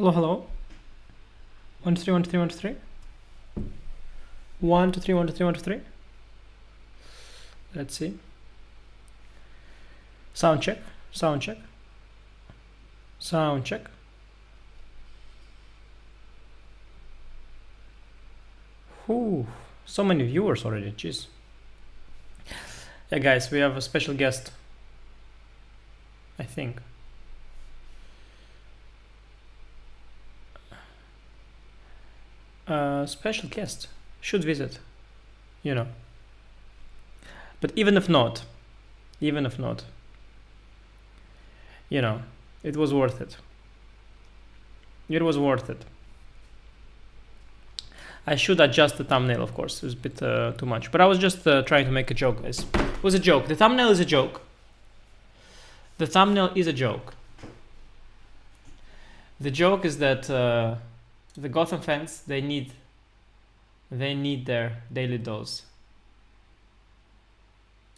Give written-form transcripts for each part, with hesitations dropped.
Hello, hello. 1 2 3 1 2 3 1 2 3. 1 2 3 1 2 3 1 2 3. Let's see. Sound check. Sound check. Sound check. Whew, so many viewers already. Jeez. Yeah, guys, we have a special guest. I think. Special guest should visit, you know. But even if not, you know, it was worth it. It was worth it. I should adjust the thumbnail, of course. It was a bit too much, but I was just trying to make a joke, guys. It was a joke. The thumbnail is a joke. The thumbnail is a joke. The joke is that the Gotham fans, they need their daily dose.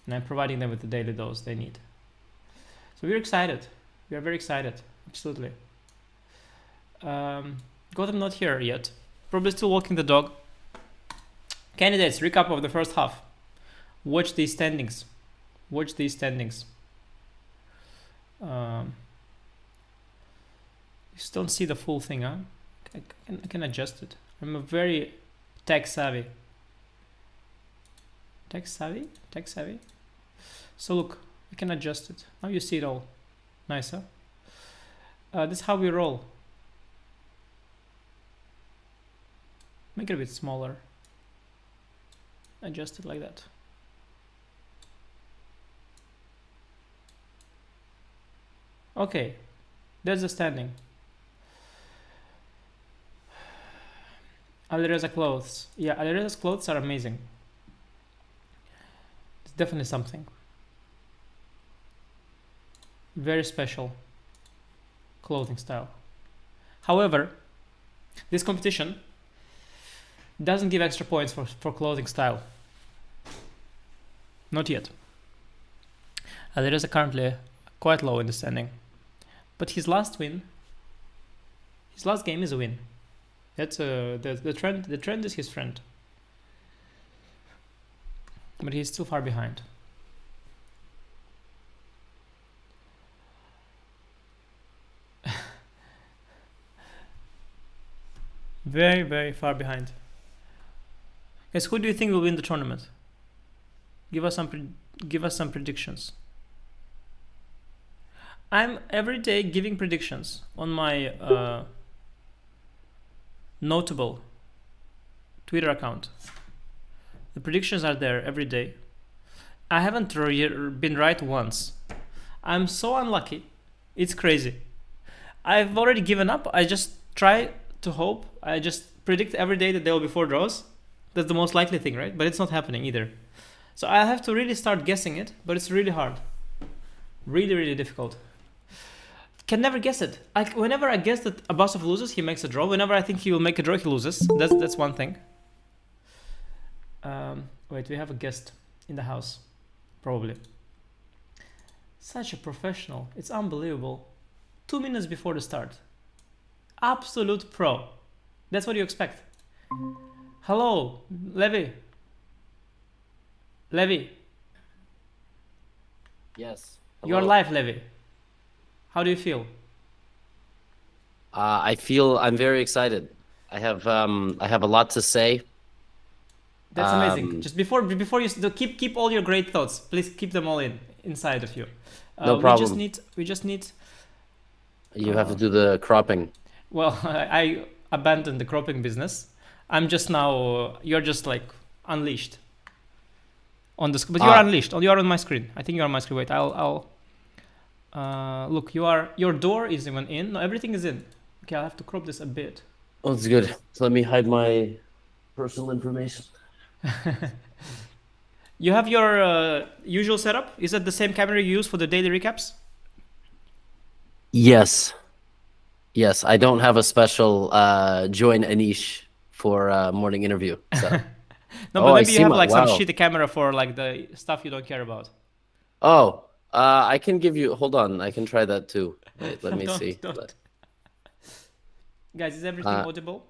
And I'm providing them with the daily dose they need. So we're excited. We are very excited. Absolutely. Gotham not here yet. Probably still walking the dog. Candidates, recap of the first half. Watch these standings. Watch these standings. You still don't see the full thing, huh? I can adjust it. I'm a very tech savvy. Tech savvy? Tech savvy? So look, I can adjust it. Now you see it all. Nice, huh? This is how we roll. Make it a bit smaller. Adjust it like that. Okay, that's the standing. Alireza clothes. Yeah, Alireza's clothes are amazing. It's definitely something. Very special clothing style. However, this competition doesn't give extra points for clothing style. Not yet. Alireza currently quite low in the standing. But his last game is a win. That's the trend. The trend is his friend, but he's still far behind. Very, very far behind. Guys, who do you think will win the tournament? Give us some predictions. I'm every day giving predictions on my notable Twitter account. The predictions are there every day. I haven't been right once. I'm so unlucky. It's crazy. I've already given up. I just try to hope. I just predict every day that there will be 4 draws. That's the most likely thing, right? But it's not happening either. So I have to really start guessing it, but it's really hard. Really, really difficult. Can never guess it. Whenever I guess that Abasov loses, he makes a draw. Whenever I think he will make a draw, he loses. That's one thing. Wait, we have a guest in the house, probably. Such a professional. It's unbelievable. 2 minutes before the start. Absolute pro. That's what you expect. Hello, Levy. Levy. Yes. Hello. You're live, Levy. How do you feel? I'm very excited. I have a lot to say. That's amazing. Just before you keep all your great thoughts. Please keep them all inside of you. No problem. We just need. You have to do the cropping. Well, I abandoned the cropping business. I'm just now. You're just like unleashed on the screen. But you're unleashed. You're on my screen. I think you're on my screen. Wait, I'll. Look, your door is even in. No, everything is in. Okay, I'll have to crop this a bit. Oh, it's good. So let me hide my personal information. You have your usual setup? Is that the same camera you use for the daily recaps? Yes. Yes, I don't have a special join Anish for morning interview. So. No, but maybe you have like some shitty camera for like the stuff you don't care about. Oh. I can give you. Hold on, I can try that too. Wait, let me see. Don't. Guys, is everything Uh, audible?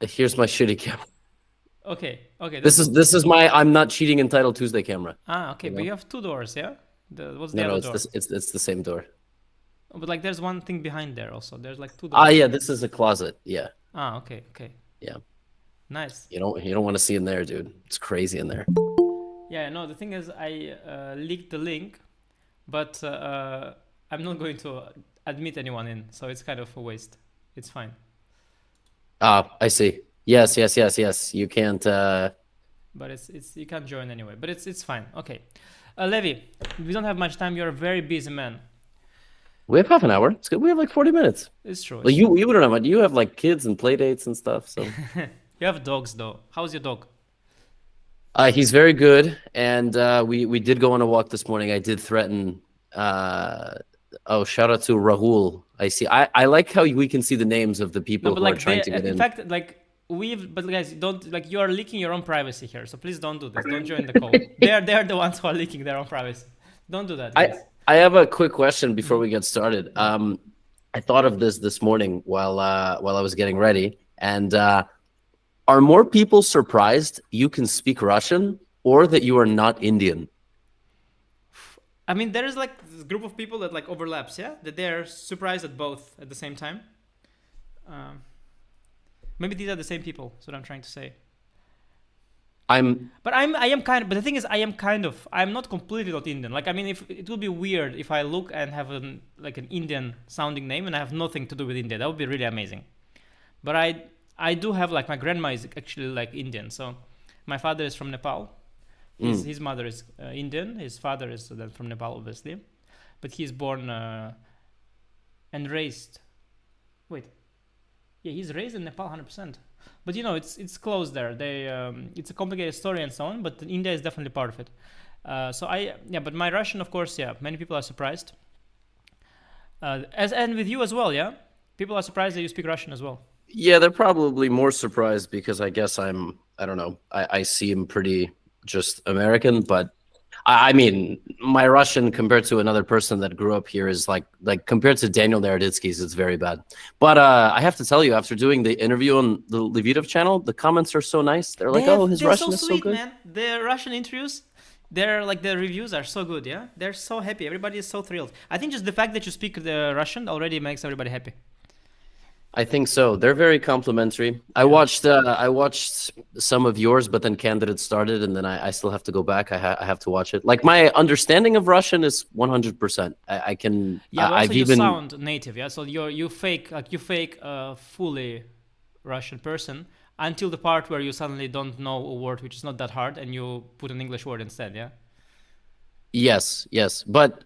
here's my shitty camera. Okay, okay, This that's is good. this is my I'm not cheating in Title Tuesday camera. Ah, okay, You but you know? have two doors, yeah? What's the No, no, other it's door? this. It's the same door. Oh, but like, there's one thing behind there also. There's like two Ah, doors. yeah, this is a closet. Yeah, Ah, okay, okay, yeah. nice. You don't want to see in there, dude. It's crazy in there. Yeah, no, the thing is, I leaked the link, but I'm not going to admit anyone in, so it's kind of a waste. It's fine. Ah, I see. Yes, yes, yes, yes. You can't. But it's you can't join anyway. But it's fine. Okay, Levy, we don't have much time. You're a very busy man. We have half an hour. It's good. We have like 40 minutes. It's true. Well, It's true. you don't have much. You have like kids and play dates and stuff. So You have dogs though. How's your dog? he's very good, and we did go on a walk this morning. I did threaten. Uh, oh, shout out to Rahul. I see. I like how we can see the names of the No, people but who are like trying they, to get in in. fact, like we've, but guys, don't like you are leaking your own privacy here. So please don't do this. Don't join the call. They are the ones who are leaking their own privacy. Don't do that, I guys. I have a quick question before Mhm. we get started. I thought of this morning while I was getting ready, and are more people surprised you can speak Russian or that you are not Indian? I mean, there is like this group of people that like overlaps, yeah, that they're surprised at both at the same time. Um, Maybe these are the same people. That's what I'm trying to say. I'm But I am kind of, but the thing is, I'm not completely not Indian. Like, I mean, if it would be weird if I look and have an Indian sounding name and I have nothing to do with India. That would be really amazing. But I do have like my grandma is actually like Indian. So my father is from Nepal. His mother is Indian. His father is then from Nepal, obviously. But he's born and raised. Wait, yeah, he's raised in Nepal 100%. But it's close there. It's a complicated story and so on. But India is definitely part of it. But my Russian, of course, yeah. Many people are surprised. As and with you as well, yeah. People are surprised that you speak Russian as well. Yeah, they're probably more surprised because I guess I don't know, I seem pretty just American, but I mean, my Russian compared to another person that grew up here is like compared to Daniel Naroditsky's, it's very bad. But I have to tell you, after doing the interview on the Levitov channel, the comments are so nice. They're like, "Oh, his They're so Russian is so sweet, good." man. The Russian interviews, they're like the reviews are so good. Yeah, they're so happy. Everybody is so thrilled. I think just the fact that you speak the Russian already makes everybody happy. I think so. They're very complimentary. Yeah. I watched some of yours, but then Candidate started, and then I still have to go back. I have to watch it. Like my understanding of Russian is 100%. I can. Yeah, but also I've you even. sound native. Yeah, so you fake a fully Russian person until the part where you suddenly don't know a word which is not that hard and you put an English word instead. Yeah. Yes, yes, but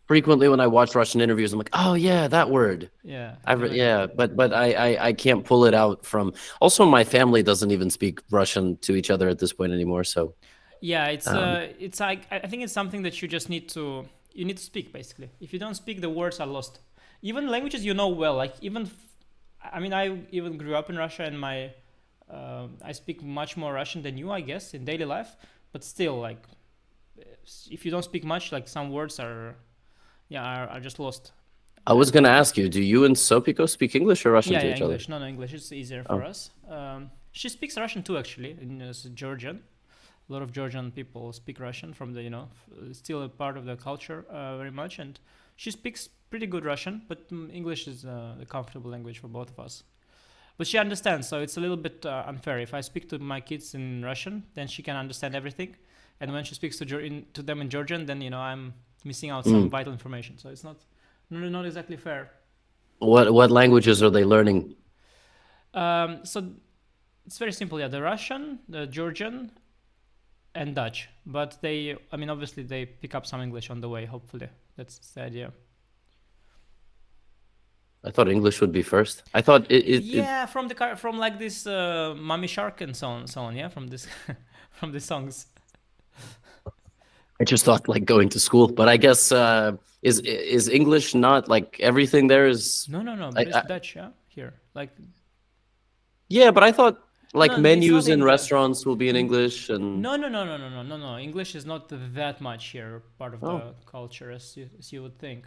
frequently when I watch Russian interviews, I'm like, oh yeah, that word. Yeah, I can imagine. Yeah, but I can't pull it out from. Also, my family doesn't even speak Russian to each other at this point anymore. So, Yeah, um, it's like I think it's something that you need to speak basically. If you don't speak, the words are lost. Even languages you know well, like I mean, I even grew up in Russia, and I speak much more Russian than you, I guess, in daily life. But still, like if you don't speak much, like some words are just lost. I was gonna ask you, do you and Sopiko speak English or Russian Yeah, to yeah, each other? English. No, no, English. It's easier for Oh, us. She speaks Russian too, actually. Georgian. A lot of Georgian people speak Russian from still a part of the culture very much, and she speaks pretty good Russian, but English is a comfortable language for both of us. But she understands, so it's a little bit unfair. If I speak to my kids in Russian, then she can understand everything, and when she speaks to them in Georgian, then I'm missing out some vital information. So it's not exactly fair. what languages are they learning? So it's very simple. Yeah, the Russian, the Georgian, and Dutch. But I mean, obviously they pick up some English on the way. Hopefully, that's the idea. I thought English would be first. I thought it. Yeah, from from like this Mommy Shark and so on. Yeah, from this from the songs. I just thought like going to school, but I guess is English not like everything there is? No, no, no. I, But it's I, Dutch. Yeah, here. Like yeah, but I thought like no, it's not menus in in the. restaurants will be in English and. No, no, no, no, no, no, no, no. English is not that much here part of Oh, the culture as you would think.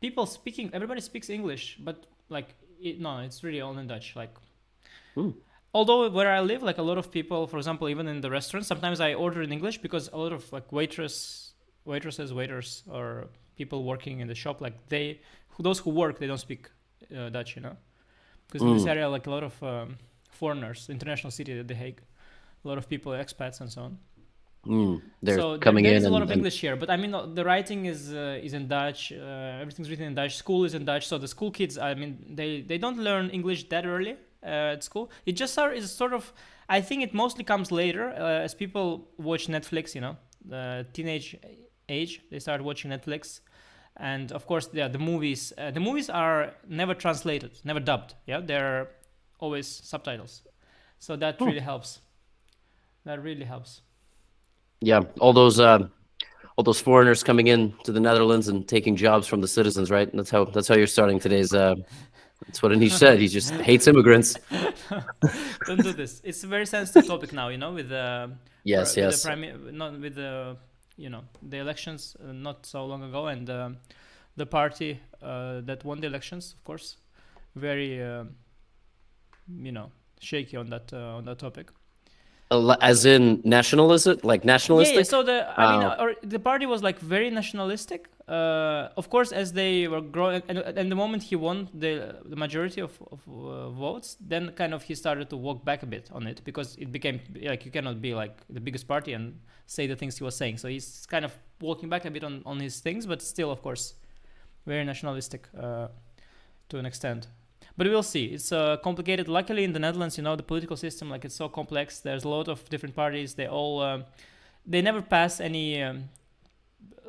people speaking, everybody speaks English, but like no, it's really all in Dutch. Like Hmm. although where I live, like a lot of people, for example, even in the restaurants, sometimes I order in English because a lot of like waitresses, waiters, or people working in the shop, like those who work, they don't speak Dutch, you know, because in this Hmm. area, like a lot of foreigners, international city, The Hague, a lot of people, expats, and so on. Hmm. They're So coming there in is a lot of and English here, but I mean the writing is in Dutch. Everything's written in Dutch. School is in Dutch, so the school kids, I mean, they don't learn English that early at school. It just is sort of. I think it mostly comes later as people watch Netflix. You know, the teenage age, they start watching Netflix, and of course, yeah, the movies. The movies are never translated, never dubbed. Yeah, they're always subtitles. So that oh, really helps. That really helps. yeah, all those foreigners coming in to the Netherlands and taking jobs from the citizens, right? That's how you're starting today's. That's what Anish said. He just hates immigrants. Don't do this. It's a very sensitive topic now, you know, with the Yes, with the yes. prime, not with the, you know, the elections not so long ago, and the party that won the elections, of course, very you know, shaky on that topic. As in nationalism, like Yeah, yeah. nationalistic. So the, I mean, Uh, or the party was like very nationalistic. Of course, as they were growing, and the moment he won the majority of votes, then kind of he started to walk back a bit on it because it became like you cannot be like the biggest party and say the things he was saying. So he's kind of walking back a bit on his things, but still, of course, very nationalistic to an extent. But we'll see. It's complicated. Luckily, in the Netherlands, you know, the political system, like it's so complex. There's a lot of different parties. They all they never pass any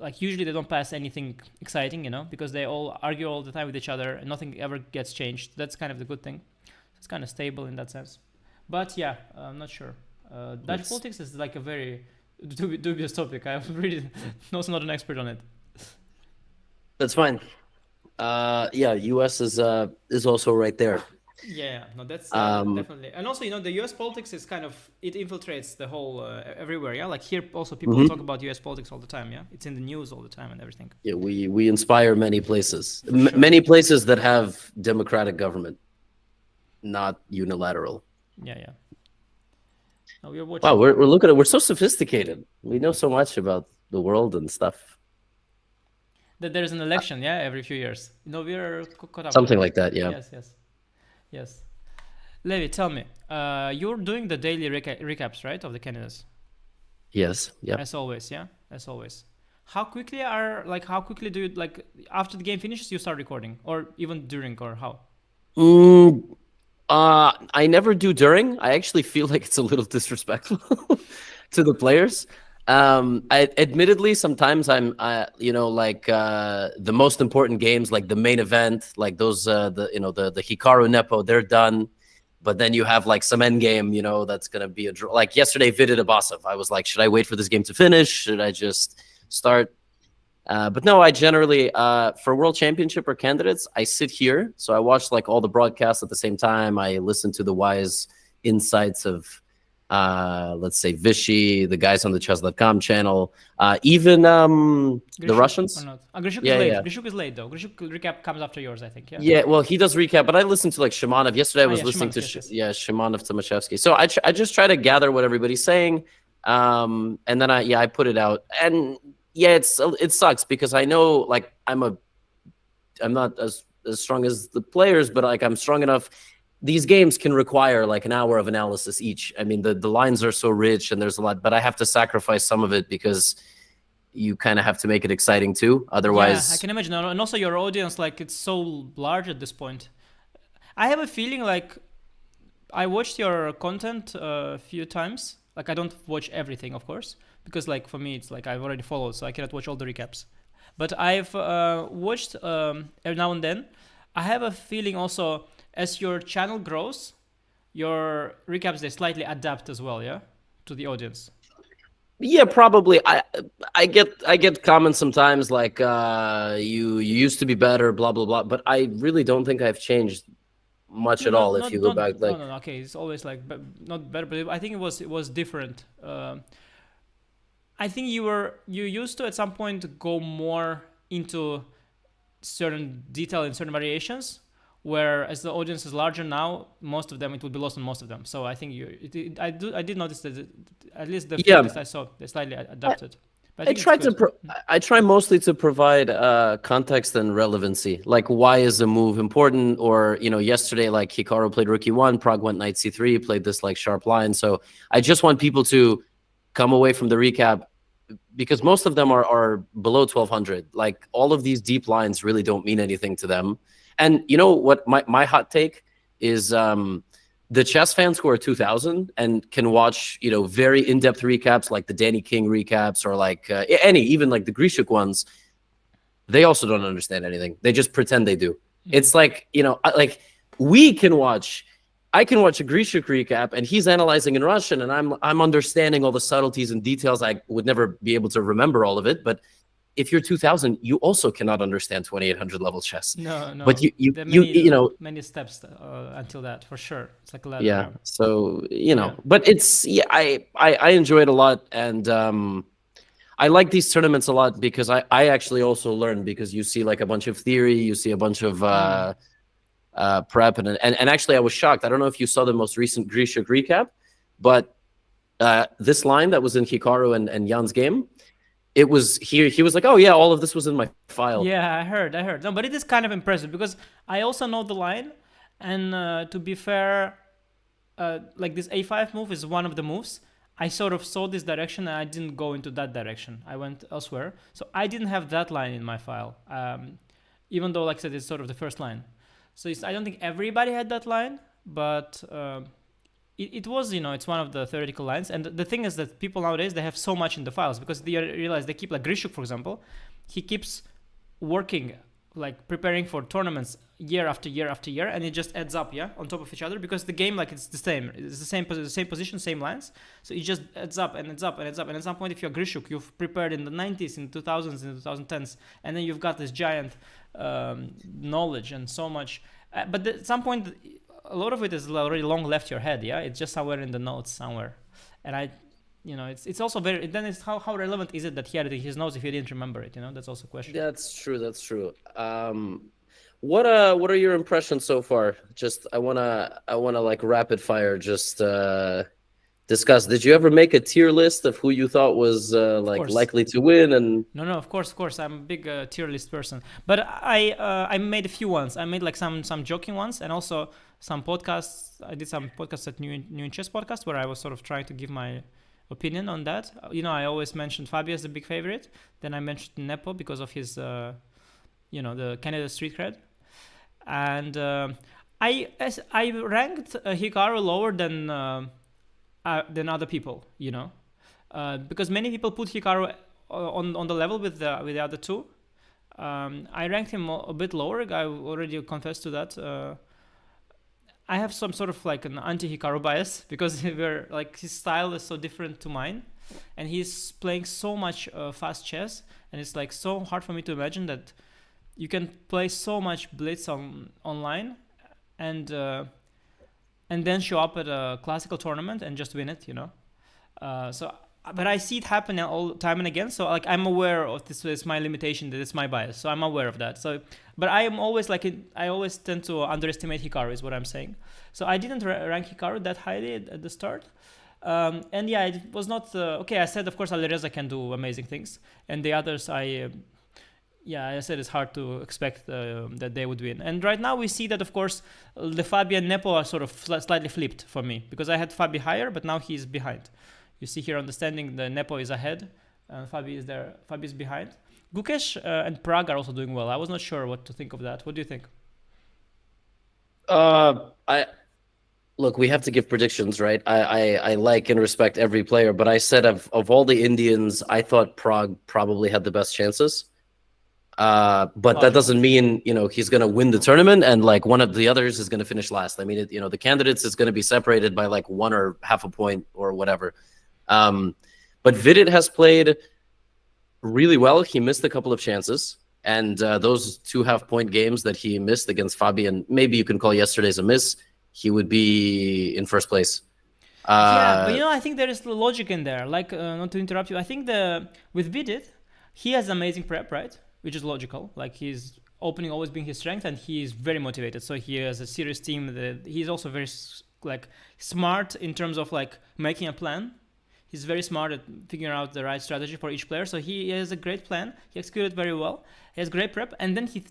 like usually they don't pass anything exciting, you know, because they all argue all the time with each other and nothing ever gets changed. That's kind of the good thing. It's kind of stable in that sense. But yeah, I'm not sure. Dutch that's politics is like a very dubious topic. I'm really also not an expert on it. that's fine. Yeah, U.S. is also right there. Yeah, no, that's Um, definitely, and also you know the U.S. politics is kind of it infiltrates the whole everywhere. Yeah, like here also people talk mhm. about U.S. politics all the time. Yeah, it's in the news all the time and everything. Yeah, we inspire many places, For sure. many places that have democratic government, not unilateral. Yeah, yeah. Now we're Wow, watching. we're looking at we're so sophisticated. We know so much about the world and stuff. That there's an election, yeah, every few years. No, we're caught up with Something it. like that. Yeah. Yes, yes, yes. Levy, tell me, you're doing the daily recaps, right, of the candidates, Yes. Yep. as always, yeah, as always. How quickly do you like after the game finishes you start recording, or even during, or how? Mm, I never do during. I actually feel like it's a little disrespectful to the players. Admittedly, sometimes you know, like the most important games, like the main event, like those, the Hikaru Nepo, they're done. But then you have like some end game, you know, that's gonna be a draw. Like yesterday, Vidit Abasov. I was like, should I wait for this game to finish? Should I just start? But no, I generally for World Championship or candidates, I sit here. So I watch like all the broadcasts at the same time. I listen to the wise insights of let's say Vichy, the guys on the chess.com channel, even the Grishuk or Russians. not? Grishuk is Yeah, late. yeah. Grishuk is late though. Grishuk recap comes after yours, I think. Yeah. Yeah, well, he does recap, but I listen to like Shimanov. Yesterday, I Ah, was yeah, listening to Shimanov. Yes, yes. Shimanov Tomaszewski. So I just try to gather what everybody's saying, and then I put it out. And yeah, it sucks because I know like I'm not as strong as the players, but like I'm strong enough. These games can require like an hour of analysis each. I mean, the lines are so rich and there's a lot, but I have to sacrifice some of it because you kind of have to make it exciting too. Yeah, I Otherwise, can imagine. And also your audience, like it's so large at this point. I have a feeling like I watched your content a few times. Like I don't watch everything, of course, because like for me it's like I've already followed, so I cannot watch all the recaps. But I've watched every now and then. I have a feeling also as your channel grows, your recaps they slightly adapt as well, yeah, to the audience. yeah, probably. I get comments sometimes like you used to be better, blah blah blah. But I really don't think I've changed much No, at no, all. If you not go not back, no, like no, no. Okay, it's always like not better, but I think it was different. I think you used to at some point go more into certain detail in certain variations. Where as the audience is larger now, most of them it will be lost on most of them. So I think I did notice that at least the few Yeah, tests I saw they slightly adapted, but I I think it's try to good. I try mostly to provide context and relevancy. Like, why is a move important? Or, yesterday, like, Hikaru played Rookie 1, Prague went Knight C3, played this like sharp line. So I just want people to come away from the recap, because most of them are below 1200. Like, all of these deep lines really don't mean anything to them. And you know what, my hot take is, the chess fans who are 2000 and can watch, very in-depth recaps like the Danny King recaps, or like even like the Grishuk ones, they also don't understand anything. They just pretend they do. It's like, like, we can watch I can watch a Grishuk recap and he's analyzing in Russian, and I'm understanding all the subtleties and details. I would never be able to remember all of it, but if you're 2000, you also cannot understand 2800 level chess. No, But no, you you there are you you know many steps until that for sure. It's like a ladder. yeah. Yeah, So, yeah. but it's yeah, I enjoy it a lot, and I like these tournaments a lot because I actually also learn, because you see like a bunch of theory, you see a bunch of prep, and actually I was shocked. I don't know if you saw the most recent Grishuk recap, but this line that was in Hikaru and Jan's game, it was he was like, oh yeah, all of this was in my file. Yeah, I heard. No, but it is kind of impressive because I also know the line, and to be fair, like this a5 move is one of the moves. I sort of saw this direction and I didn't go into that direction. I went elsewhere, so I didn't have that line in my file. Even though, like I said, it's sort of the first line. So I don't think everybody had that line, but it was, it's one of the theoretical lines. And the thing is that people nowadays, they have so much in the files because they realize they keep, like Grishuk, for example, he keeps working, like preparing for tournaments year after year after year, and it just adds up, yeah, on top of each other, because the game, like, it's the same position, same lines, so it just adds up and adds up and adds up. And at some point, if you're Grishuk, you've prepared in the 90s, in 2000s, in 2010s, and then you've got this giant knowledge and so much, but at some point a lot of it is already long left your head, yeah, it's just somewhere in the notes somewhere. And it's also very, then it's how relevant is it that he had it in his notes if he didn't remember it, that's also a question. That's true. That's true. What are your impressions so far? Just I wanna like rapid fire just discuss. Did you ever make a tier list of who you thought was like course. likely to win? And No, of course, I'm a big tier list person. But I made a few ones. I made like some joking ones, and also some podcasts. I did some podcasts at New in Chess podcast where I was sort of trying to give my opinion on that. I always mentioned Fabio as the big favorite. Then I mentioned Nepo because of his, the Canada street cred. And I ranked Hikaru lower than other people, because many people put Hikaru on the level with the other two. I ranked him a bit lower. I already confessed to that. I have some sort of like an anti-Hikaru bias because his style is so different to mine, and he's playing so much fast chess, and it's like so hard for me to imagine that you can play so much blitz online, and then show up at a classical tournament and just win it, but I see it happen all the time and again. So like I'm aware of this is my limitation, that it's my bias. So I'm aware of that. So, but I am always I always tend to underestimate Hikaru, is what I'm saying. So I didn't rank Hikaru that highly at the start. And yeah, it was not okay. I said, of course, Alireza can do amazing things, and the others, I said it's hard to expect that they would win. And right now we see that, of course, the Fabi and Nepo are sort of slightly flipped for me, because I had Fabi higher, but now he's behind. You see here on the standing, the Nepo is ahead, Fabi is there. Fabi is behind. Gukesh and Prague are also doing well. I was not sure what to think of that. What do you think? I look, we have to give predictions, right? I like and respect every player, but I said of all the Indians, I thought Prague probably had the best chances. But that doesn't mean, he's going to win the tournament and like one of the others is going to finish last. I mean, the candidates is going to be separated by like 1 or half a point or whatever. But Vidit has played really well. He missed a couple of chances, and those 2 half-point games that he missed against Fabi, and maybe you can call yesterday's a miss, he would be in first place. Yeah, but I think there is logic in there. Like, not to interrupt you, I think with Vidit, he has amazing prep, right? Which is logical. Like, he's opening always being his strength, and he is very motivated. So he has a serious team. He's also very like smart in terms of like making a plan. He's very smart at figuring out the right strategy for each player. So he has a great plan. He executed very well. He has great prep, and then he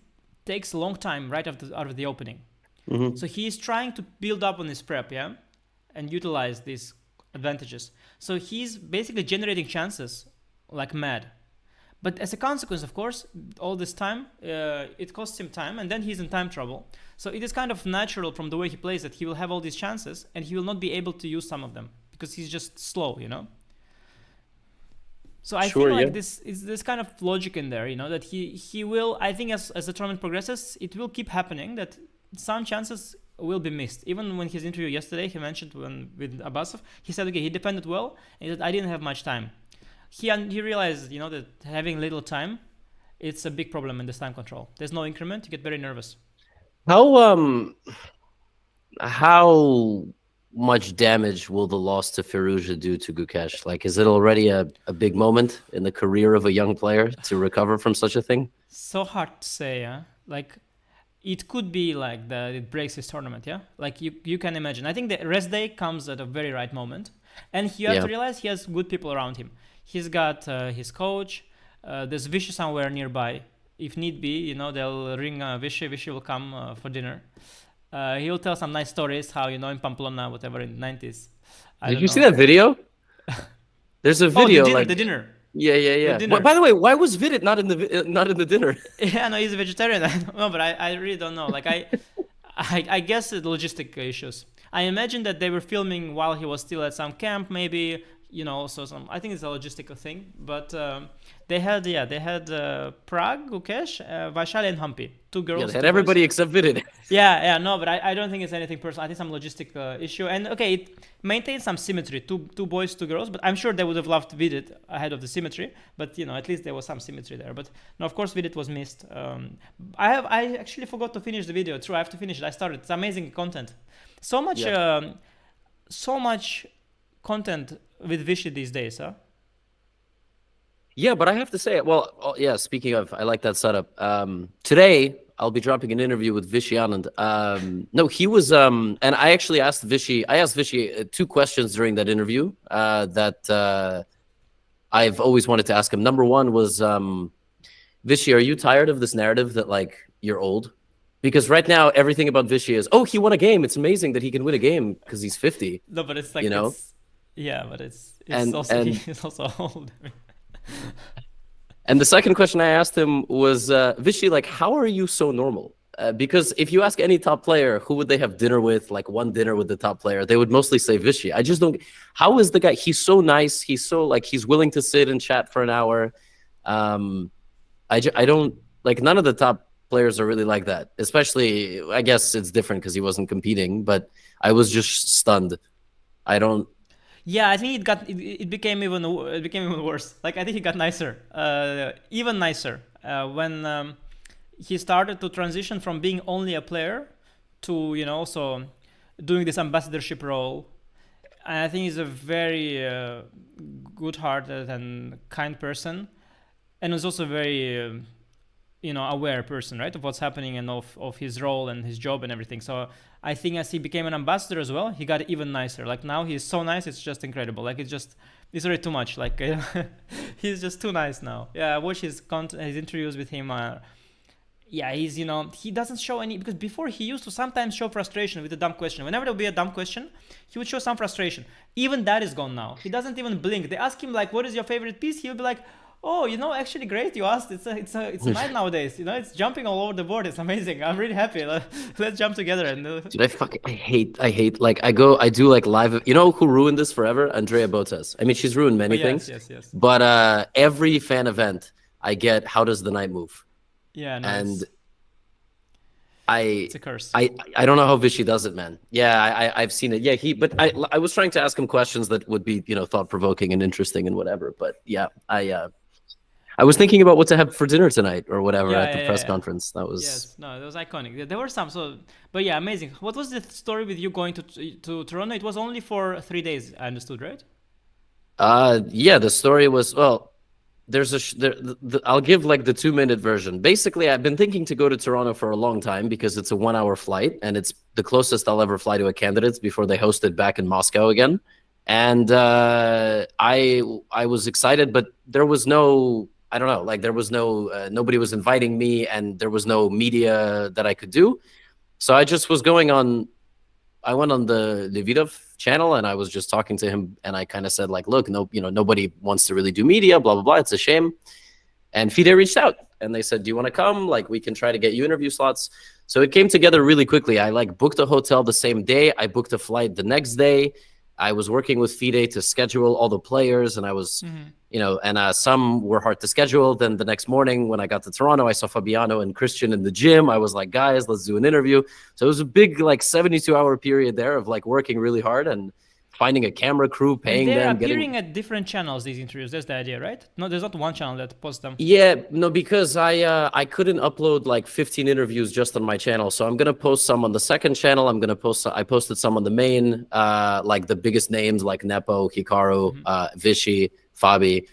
takes a long time right out of the opening. Mm-hmm. So he's trying to build up on his prep, yeah, and utilize these advantages. So he's basically generating chances like mad. But as a consequence, of course, all this time, it costs him time, and then he's in time trouble. So it is kind of natural from the way he plays that he will have all these chances, and he will not be able to use some of them because he's just slow, you know. So I Sure, feel like yeah. this is this kind of logic in there, you know, that he will. I think as the tournament progresses, it will keep happening that some chances will be missed. Even when his interview yesterday, he mentioned when with Abbasov, he said, okay, he defended well, and he said, I didn't have much time. He realized, you know, that having little time, it's a big problem in this time control. There's no increment, you get very nervous. How much damage will the loss to Firouzja do to Gukesh? Like, is it already a big moment in the career of a young player to recover from such a thing? So hard to say, yeah. Like, it could be like that it breaks his tournament, yeah. Like you can imagine. I think the rest day comes at a very right moment, and you have Yeah. to realize he has good people around him. He's got his coach. There's Vishy somewhere nearby. If need be, you know, they'll ring Vishy. Vishy will come for dinner. He'll tell some nice stories, how, you know, in Pamplona, whatever, in the 90s. I Did don't you see know. that video? There's a Oh, video the like dinner. yeah, yeah, The yeah. dinner. By the way, why was Vidit not in the dinner? Yeah, no, he's a vegetarian. I don't know, but I really don't know. Like I guess the logistic issues. I imagine that they were filming while he was still at some camp, maybe, you know. So some. I think it's a logistical thing. But they had Prague, Gukesh, Vaishali, and Hampi, two girls, Yeah, they had two boys. everybody except Vidit. Yeah, no, but I don't think it's anything personal. I think some logistic issue. And okay, it maintains some symmetry. Two boys, two girls. But I'm sure they would have loved Vidit ahead of the symmetry. But you know, at least there was some symmetry there. But no, of course, Vidit was missed. I actually forgot to finish the video. True, I have to finish it. I started. It's amazing content. So much, Yeah. so much content with Vishy these days, huh? Yeah, but I have to say, well, yeah, speaking of, I like that setup. Today, I'll be dropping an interview with Vishy Anand. No, he was, and I actually asked Vishy, two questions during that interview that I've always wanted to ask him. Number one was, Vishy, are you tired of this narrative that, like, you're old? Because right now, everything about Vishy is, oh, he won a game. It's amazing that he can win a game because he's 50, No, but it's like you know? it's yeah, but it's And also and he's also old. And the second question I asked him was, Vishy, like, how are you so normal? Because if you ask any top player, who would they have dinner with, like one dinner with the top player, they would mostly say Vishy. I just don't. How is the guy? He's so nice. He's so like he's willing to sit and chat for an hour. I don't like none of the top players are really like that. Especially, I guess it's different because he wasn't competing. But I was just stunned. I don't. Yeah, I think it became even worse. Like I think he got nicer, even nicer when he started to transition from being only a player to, you know, also doing this ambassadorship role. And I think he's a very good-hearted and kind person, and he's also very you know, aware person, right, of what's happening and of his role and his job and everything. So I think as he became an ambassador as well, he got even nicer. Like now he's so nice, it's just incredible. Like it's already too much. Like he's just too nice now. Yeah, I watch his interviews with him. Yeah, he's, you know, he doesn't show any, because before he used to sometimes show frustration with a dumb question. Whenever there would be a dumb question, he would show some frustration. Even that is gone now. He doesn't even blink. They ask him like, what is your favorite piece? He'll be like, oh, you know, actually great you asked. It's a night nowadays. You know, it's jumping all over the board. It's amazing. I'm really happy. Let's jump together and Dude, I hate like I do like live. You know who ruined this forever? Andrea Botas. I mean, she's ruined many things. Yes. But every fan event, I get how does the night move? Yeah, no, And it's a curse. I don't know how Vishy does it, man. Yeah, I've seen it. Yeah, but I was trying to ask him questions that would be, you know, thought provoking and interesting and whatever. But yeah, I was thinking about what to have for dinner tonight or whatever at the press conference. That was it was iconic. There were some, but yeah, amazing. What was the story with you going to Toronto? It was only for 3 days, I understood, right? yeah. The story was, well, there's I'll give like the 2-minute version. Basically, I've been thinking to go to Toronto for a long time because it's a 1 hour flight and it's the closest I'll ever fly to a candidate before they host it back in Moscow again. And I was excited, but there was no, I don't know, like there was no nobody was inviting me, and there was no media that I could do. So I just was going on. I went on the Vidit channel and I was just talking to him, and I kind of said like, look, no, nobody wants to really do media, blah blah blah. It's a shame. And FIDE reached out and they said, do you want to come? Like, we can try to get you interview slots. So it came together really quickly. I like booked a hotel the same day. I booked a flight the next day. I was working with FIDE to schedule all the players, and I was, and some were hard to schedule. Then the next morning when I got to Toronto, I saw Fabiano and Christian in the gym. I was like, guys, let's do an interview. So it was a big, like 72-hour period there of like working really hard and finding a camera crew, paying and they're them, appearing at different channels, these interviews. That's the idea, right? No, there's not one channel that posts them. Yeah, no, because I couldn't upload like 15 interviews just on my channel. So I'm gonna post some on the second channel. I posted some on the main, like the biggest names like Nepo, Hikaru, Vichy, Fabi.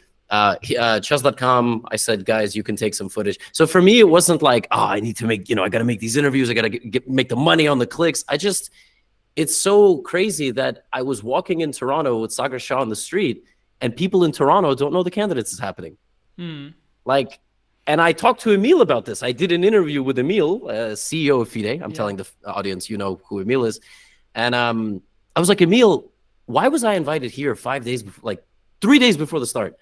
Chess.com, I said, guys, you can take some footage. So for me, it wasn't like, oh, I need to make, I gotta make these interviews. I gotta make the money on the clicks. It's so crazy that I was walking in Toronto with Sagar Shah on the street, and people in Toronto don't know the candidates is happening. Like, and I talked to Emil about this. I did an interview with Emil, CEO of FIDE. I'm telling the audience, you know who Emil is. And I was like, Emil, why was I invited here 5 days before, like 3 days before the start?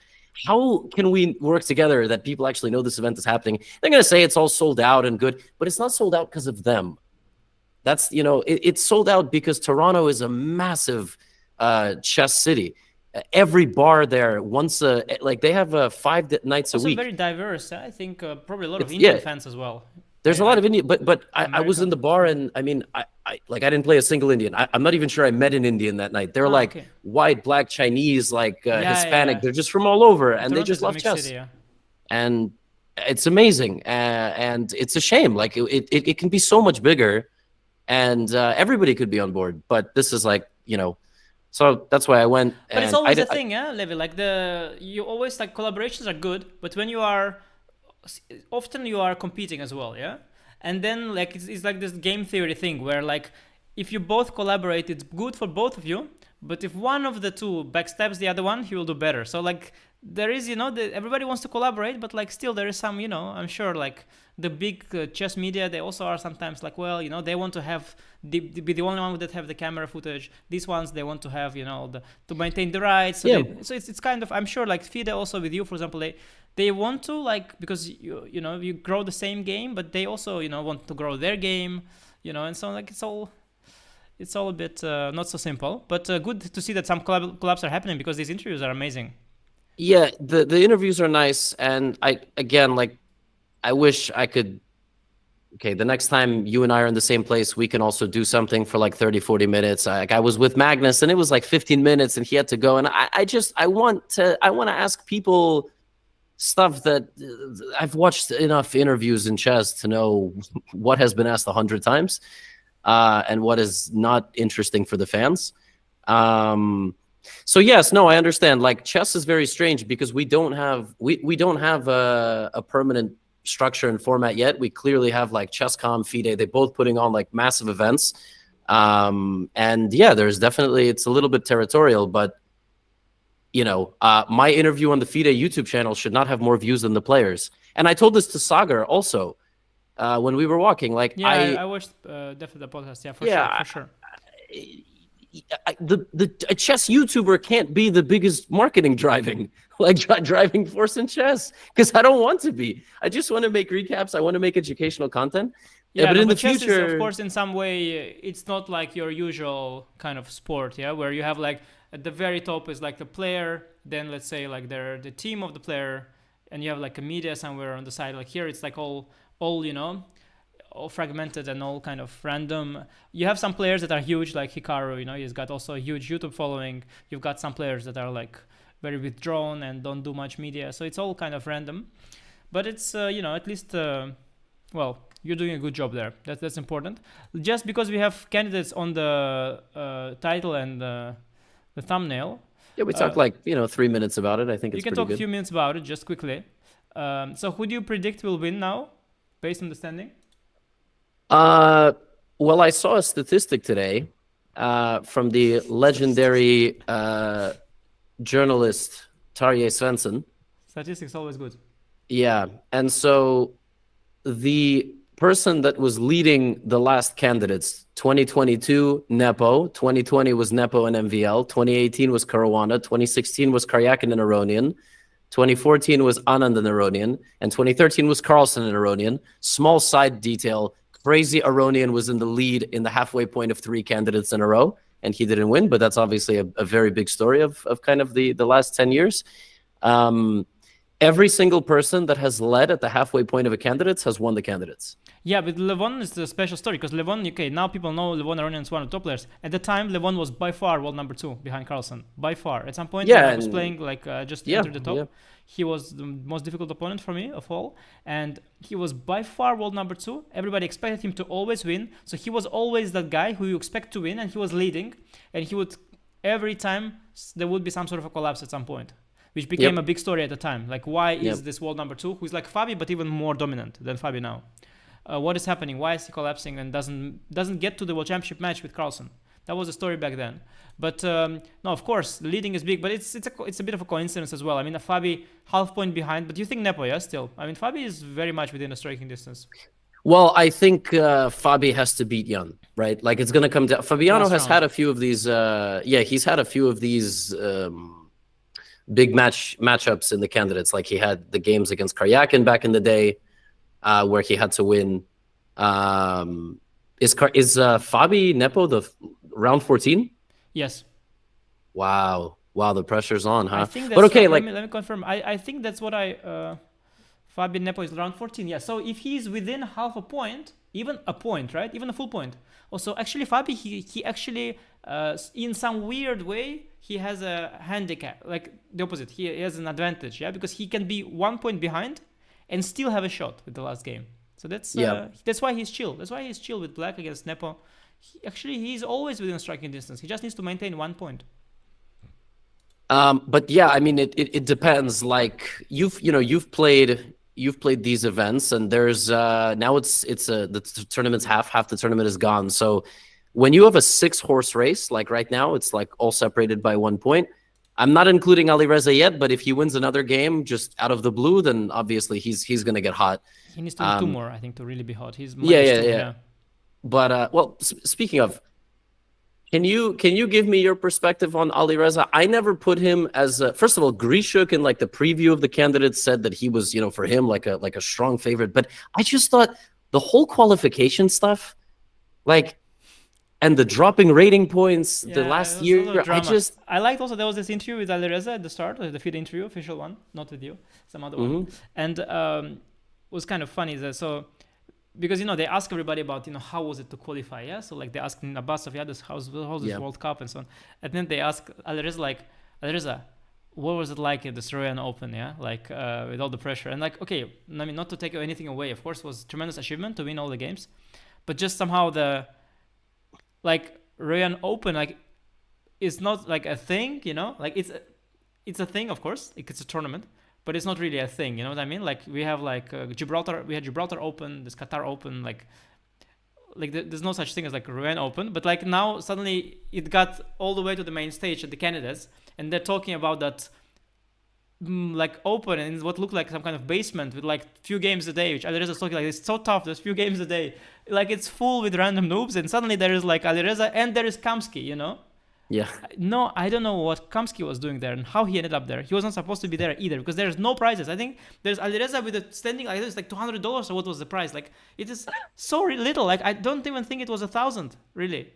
How can we work together that people actually know this event is happening? They're going to say it's all sold out and good, but it's not sold out because of them. That's, it's sold out because Toronto is a massive chess city. Every bar there they have 5 nights a week. Also very diverse. I think probably a lot of Indian fans as well. There's a lot of Indian, but I was in the bar, and I mean, I didn't play a single Indian. I'm not even sure I met an Indian that night. They're white, black, Chinese, Hispanic. They're just from all over, and they just love chess. City, and it's amazing, and it's a shame. Like it can be so much bigger, and everybody could be on board. But this is like, so that's why I went. But it's always a thing, Levy. Like you always like collaborations are good, but when you are often you are competing as well, yeah. And then like it's like this game theory thing where like if you both collaborate, it's good for both of you. But if one of the two backstabs the other one, he will do better. So like there is, everybody wants to collaborate, but like still there is some, I'm sure like the big chess media, they also are sometimes like, well, they want to have be the only one that have the camera footage. These ones they want to have, to maintain the rights. So, so it's kind of, I'm sure like FIDE also with you, for example, they want to like, because you grow the same game, but they also want to grow their game, and so like it's all a bit not so simple, but good to see that some collabs are happening because these interviews are amazing. Yeah, the interviews are nice, and I wish I could. Okay, the next time you and I are in the same place, we can also do something for like 30, 40 minutes. I was with Magnus, and it was like 15 minutes, and he had to go. And I want to ask people stuff that I've watched enough interviews in chess to know what has been asked 100 times, and what is not interesting for the fans. So yes, no, I understand. Like chess is very strange because we don't have a permanent structure and format yet. We clearly have like ChessCom, FIDE, they both putting on like massive events. And yeah, there's definitely, it's a little bit territorial, but my interview on the FIDE YouTube channel should not have more views than the players. And I told this to Sagar also when we were walking. Like I watched definitely the podcast. Yeah, for sure. A chess YouTuber can't be the biggest marketing driving force in chess, because I don't want to be. I just want to make recaps. I want to make educational content. Yeah, but in the future, is, of course, in some way, it's not like your usual kind of sport, where you have like at the very top is like the player, then let's say like they're the team of the player, and you have like a media somewhere on the side. Like here, it's like all all fragmented and all kind of random. You have some players that are huge, like Hikaru, he's got also a huge YouTube following. You've got some players that are like very withdrawn and don't do much media. So it's all kind of random. But it's, at least, well, you're doing a good job there. That's important. Just because we have candidates on the title and the thumbnail, Yeah, we talked like 3 minutes about it. I think You it's can pretty talk a good. few minutes about it just quickly. So who do you predict will win now, based on the standing? Uh, well, I saw a statistic today from the legendary journalist Tarjei Svensson. Statistics always good. Yeah, and so the person that was leading the last candidates, 2022 Nepo, 2020 was Nepo and MVL, 2018 was Caruana, 2016 was Karyakin and Aronian, 2014 was Anand and Aronian, and 2013 was Carlson and Aronian. Small side detail, crazy Aronian was in the lead in the halfway point of 3 candidates in a row, and he didn't win, but that's obviously a very big story of kind of the last 10 years. Every single person that has led at the halfway point of a candidates has won the candidates. Yeah, but Levon is a special story because Levon, okay, now people know Levon Aronian is one of the top players. At the time, Levon was by far world number 2 behind Carlson. By far. At some point, when Yeah, I was and playing, like, just yeah, entered the top, he was the most difficult opponent for me of all. And he was by far world number 2. Everybody expected him to always win. So he was always that guy who you expect to win, and he was leading. And he would, every time, there would be some sort of a collapse at some point, which became a big story at the time. Like, why is this world number 2, who's like Fabi, but even more dominant than Fabi now? What is happening? Why is he collapsing and doesn't get to the World Championship match with Carlson? That was the story back then. But no, of course, leading is big, but it's a bit of a coincidence as well. I mean, Fabi half point behind, but you think Nepo, yeah, still? I mean, Fabi is very much within the striking distance. Well, I think Fabi has to beat Jan, right? Like it's going to come down. Fabiano has had a few of these. He's had a few of these big matchups in the candidates. Like he had the games against Karyakin back in the day, where he had to win. Is Fabi Nepo the round 14? Yes. Wow, the pressure's on, huh? I think that's but okay, right. Let me confirm. I think that's what Fabi Nepo is round 14. Yeah. So if he's within half a point, even a point, right? Even a full point. Also, actually, Fabi, he actually, in some weird way, he has a handicap, like the opposite. He has an advantage, yeah, because he can be 1 point behind and still have a shot with the last game. So that's why he's chill. That's why he's chill with Black against Nepo. He's always within striking distance. He just needs to maintain 1 point. But yeah, I mean, it depends. Like you've played these events, and there's now the tournament's half the tournament is gone. So when you have a 6-horse race, like right now, it's like all separated by 1 point. I'm not including Ali Reza yet, but if he wins another game just out of the blue, then obviously he's gonna get hot. He needs to win 2 more, I think, to really be hot. He's yeah. But well, speaking of, can you give me your perspective on Ali Reza? I never put him as first of all, Grishuk in like the preview of the candidates said that he was, for him like a strong favorite. But I just thought the whole qualification stuff, like, and the dropping rating points the last year, I liked also there was this interview with Ali Reza at the start, the feed interview, official one, not with you, some other one, and it was kind of funny that because they ask everybody about how was it to qualify, yeah. So like they asked Abbas of Yadis how's this World Cup and so on, and then they ask Ali Reza Ali Reza, what was it like at the Syrian Open, yeah, like with all the pressure, and like, okay, I mean, not to take anything away, of course, it was a tremendous achievement to win all the games, but just somehow like Royan Open, like, it's not like a thing, like it's a thing, of course, it's a tournament, but it's not really a thing, you know what I mean? Like we have like Gibraltar, we had Gibraltar Open, this Qatar Open, like there's no such thing as like Royan Open, but like now suddenly it got all the way to the main stage at the candidates, and they're talking about that like open and what looked like some kind of basement with like few games a day, which Alireza is talking like it's so tough, there's few games a day, like it's full with random noobs, and suddenly there is like Alireza and there is Kamsky, Yeah. No, I don't know what Kamsky was doing there and how he ended up there. He wasn't supposed to be there either because there's no prizes. I think there's Alireza with a standing like this, like $200 or what was the price? Like it is so little. Like I don't even think it was 1,000. Really,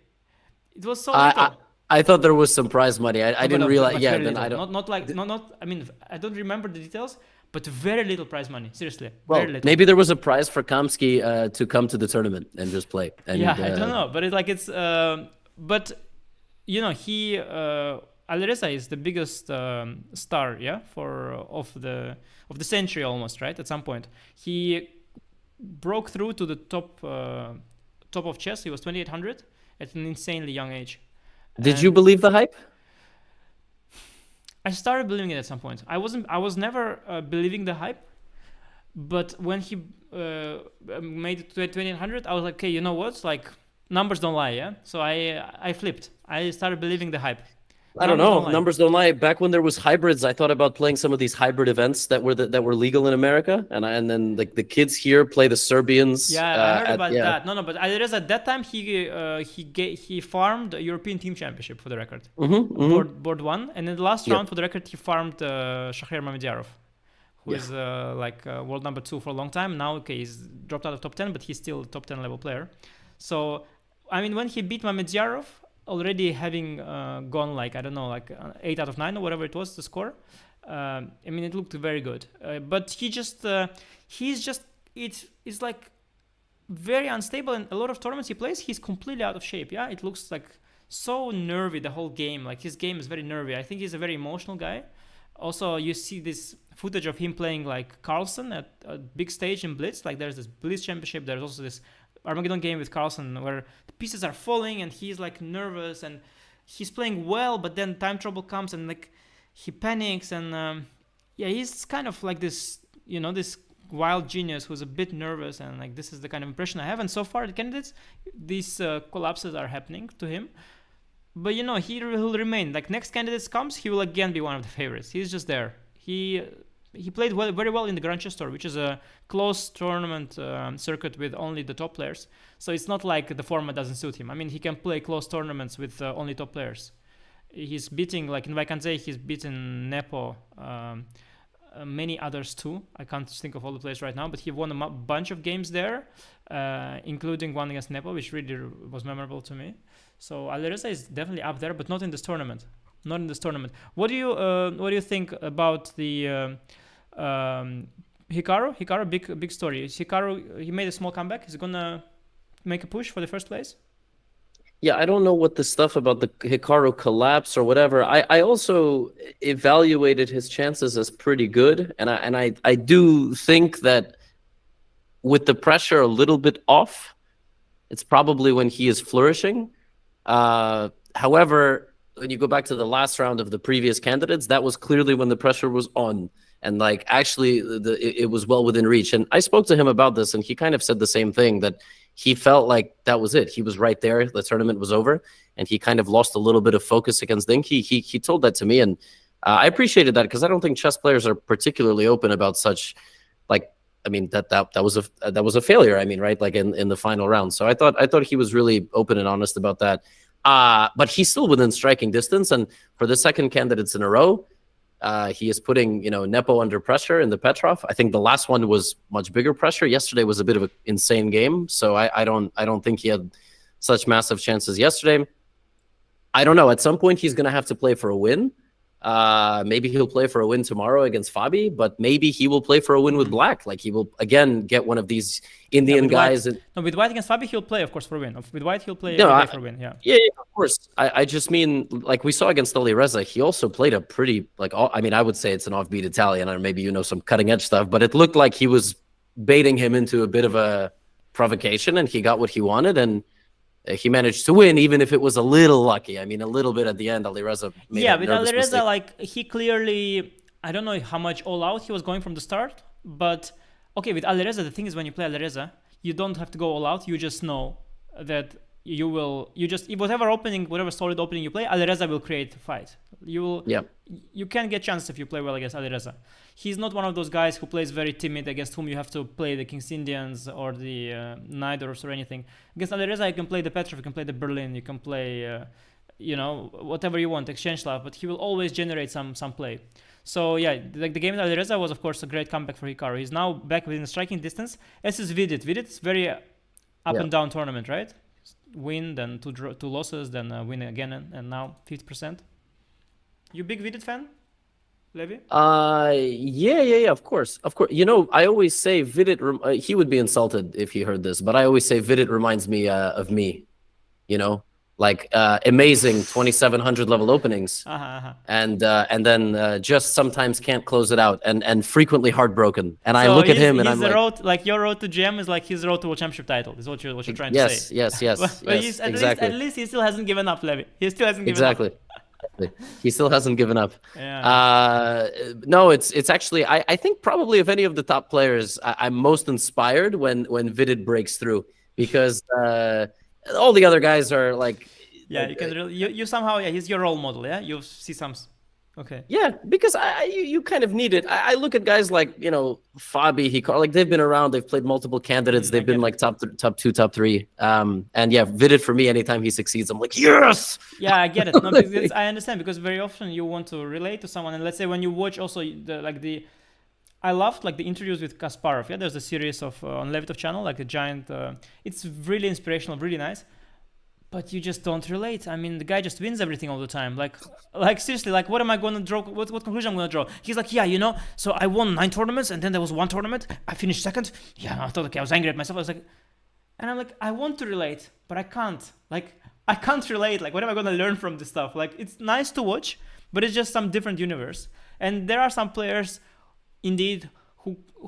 it was so little. I thought there was some prize money. I didn't realize. Yeah, then little. I don't. Not. I mean, I don't remember the details, but very little prize money. Seriously, well, very little. Maybe there was a prize for Kamsky to come to the tournament and just play. And, yeah, I don't know, but but he Alireza is the biggest star, yeah, of the century almost, right? At some point, he broke through to the top of chess. He was 2,800 at an insanely young age. Did you believe the hype? I started believing it at some point. I was never believing the hype, but when he made it to 2800, I was like, okay, you know what? Like, numbers don't lie, yeah. So I flipped. I started believing the hype. I don't Numbers don't know. lie. Numbers don't lie. Back when there was hybrids, I thought about playing some of these hybrid events that were legal in America, and then like the kids here play the Serbians. Yeah, I heard about yeah. that. No, but Alireza at that time he farmed a European Team Championship for the record, board one, and in the last round for the record he farmed Shahir Mamedjarov, who is like world number 2 for a long time. Now, okay, he's dropped out of top 10, but he's still a top 10 level player. So, I mean, when he beat Mamedjarov, already having gone like, I don't know, like 8 out of 9 or whatever it was, the score, I mean, it looked very good. But it's like very unstable, and a lot of tournaments he plays, he's completely out of shape. Yeah, it looks like so nervy the whole game. Like, his game is very nervy. I think he's a very emotional guy. Also, you see this footage of him playing like Carlsen at a big stage in Blitz. Like, there's this Blitz championship. There's also this Armageddon game with Carlsen where the pieces are falling and he's like nervous and he's playing well, but then time trouble comes and like he panics and he's kind of like this, you know, this wild genius who's a bit nervous, and like this is the kind of impression I have. And so far, the candidates, these collapses are happening to him. But you know, he will remain. Like, next candidates comes, he will again be one of the favorites. He's just there. He played very well in the Grand Chess Tour, which is a close tournament circuit with only the top players. So it's not like the format doesn't suit him. I mean, he can play close tournaments with only top players. He's beating, like in Vaikanze, he's beaten Nepo, many others too. I can't think of all the players right now, but he won a bunch of games there, including one against Nepo, which really was memorable to me. So Alireza is definitely up there, but not in this tournament. Not in this tournament. What do you think about the Hikaru? Hikaru, big story. Hikaru, he made a small comeback. He's gonna make a push for the first place. Yeah, I don't know what the stuff about the Hikaru collapse or whatever. I also evaluated his chances as pretty good, and I do think that with the pressure a little bit off, it's probably when he is flourishing. However, when you go back to the last round of the previous candidates, that was clearly when the pressure was on, and like actually it was well within reach. And I spoke to him about this, and he kind of said the same thing, that he felt like that was it. He was right there. The tournament was over, and he kind of lost a little bit of focus against Dink. He told that to me, and I appreciated that, because I don't think chess players are particularly open about such, like, I mean, that was a failure. I mean, right, like in the final round. So I thought he was really open and honest about that. But he's still within striking distance, and for the second candidates in a row, he is putting, you know, Nepo under pressure in the Petrov. I think the last one was much bigger pressure. Yesterday was a bit of an insane game, so I don't think he had such massive chances yesterday. I don't know. At some point, he's going to have to play for a win. Maybe he'll play for a win tomorrow against Fabi, but maybe he will play for a win with Black. Like, he will again get one of these Indian guys. With White against Fabi, he'll play, of course, for a win. With White, he'll play for a win. Yeah, of course. I just mean, like we saw against Alireza, he also played a pretty, like, I mean, I would say it's an offbeat Italian, or maybe, you know, some cutting edge stuff, but it looked like he was baiting him into a bit of a provocation, and he got what he wanted, and he managed to win, even if it was a little lucky. I mean, a little bit at the end. Alireza made a with nervous Alireza, mistake. like, he clearly, I don't know how much all out he was going from the start, but okay, with Alireza, the thing is, when you play Alireza, you don't have to go all out. You just know that whatever solid opening you play, Alireza will create a fight. You can get chances if you play well against Alireza. He's not one of those guys who plays very timid, against whom you have to play the King's Indians or the Nidors or anything. Against Alireza, you can play the Petrov, you can play the Berlin, you can play, you know, whatever you want, exchange love, but he will always generate some play. So yeah, like the game with Alireza was, of course, a great comeback for Hikaru. He's now back within striking distance. As is Vidit. Vidit's very up and down tournament, right? Win, then two losses, then win again, and now 50%. You big Vidit fan, Levy? Yeah, of course. You know, I always say Vidit, he would be insulted if he heard this, but I always say Vidit reminds me of me, you know, like amazing 2700 level openings, and then just sometimes can't close it out, and frequently heartbroken. And I look at him and I'm like, your road to GM is like his road to a championship title. Is what you're trying to say. Yes. But Yes, exactly. At least he still hasn't given up, Levy. He still hasn't given up. Exactly. Exactly. He still hasn't given up. Yeah. Uh, no, it's actually I think probably of any of the top players, I'm most inspired when Vidit breaks through because all the other guys are Yeah, you can really, you somehow, yeah, he's your role model, yeah? You see some. Okay. yeah, because you kind of need it. I look at guys like Fabi, like they've been around, they've played multiple candidates, I they've been get like it. top two, top three. And yeah, Vidit for me, anytime he succeeds, I'm like yes. Yeah, I get it. No, because I understand, because very often you want to relate to someone, and let's say when you watch also the I loved like the interviews with Kasparov. Yeah, there's a series of on Levitov channel, like a giant. It's really inspirational, really nice. But you just don't relate. I mean, the guy just wins everything all the time. Like seriously, like what am I going to draw? What conclusion I'm going to draw? He's like, yeah, so I won 9 tournaments, and then there was one tournament I finished second. Yeah, I thought, okay, I was angry at myself. I was like, and I'm like, I want to relate, but I can't. Like, I can't relate. Like, what am I going to learn from this stuff? Like, it's nice to watch, but it's just some different universe. And there are some players, indeed,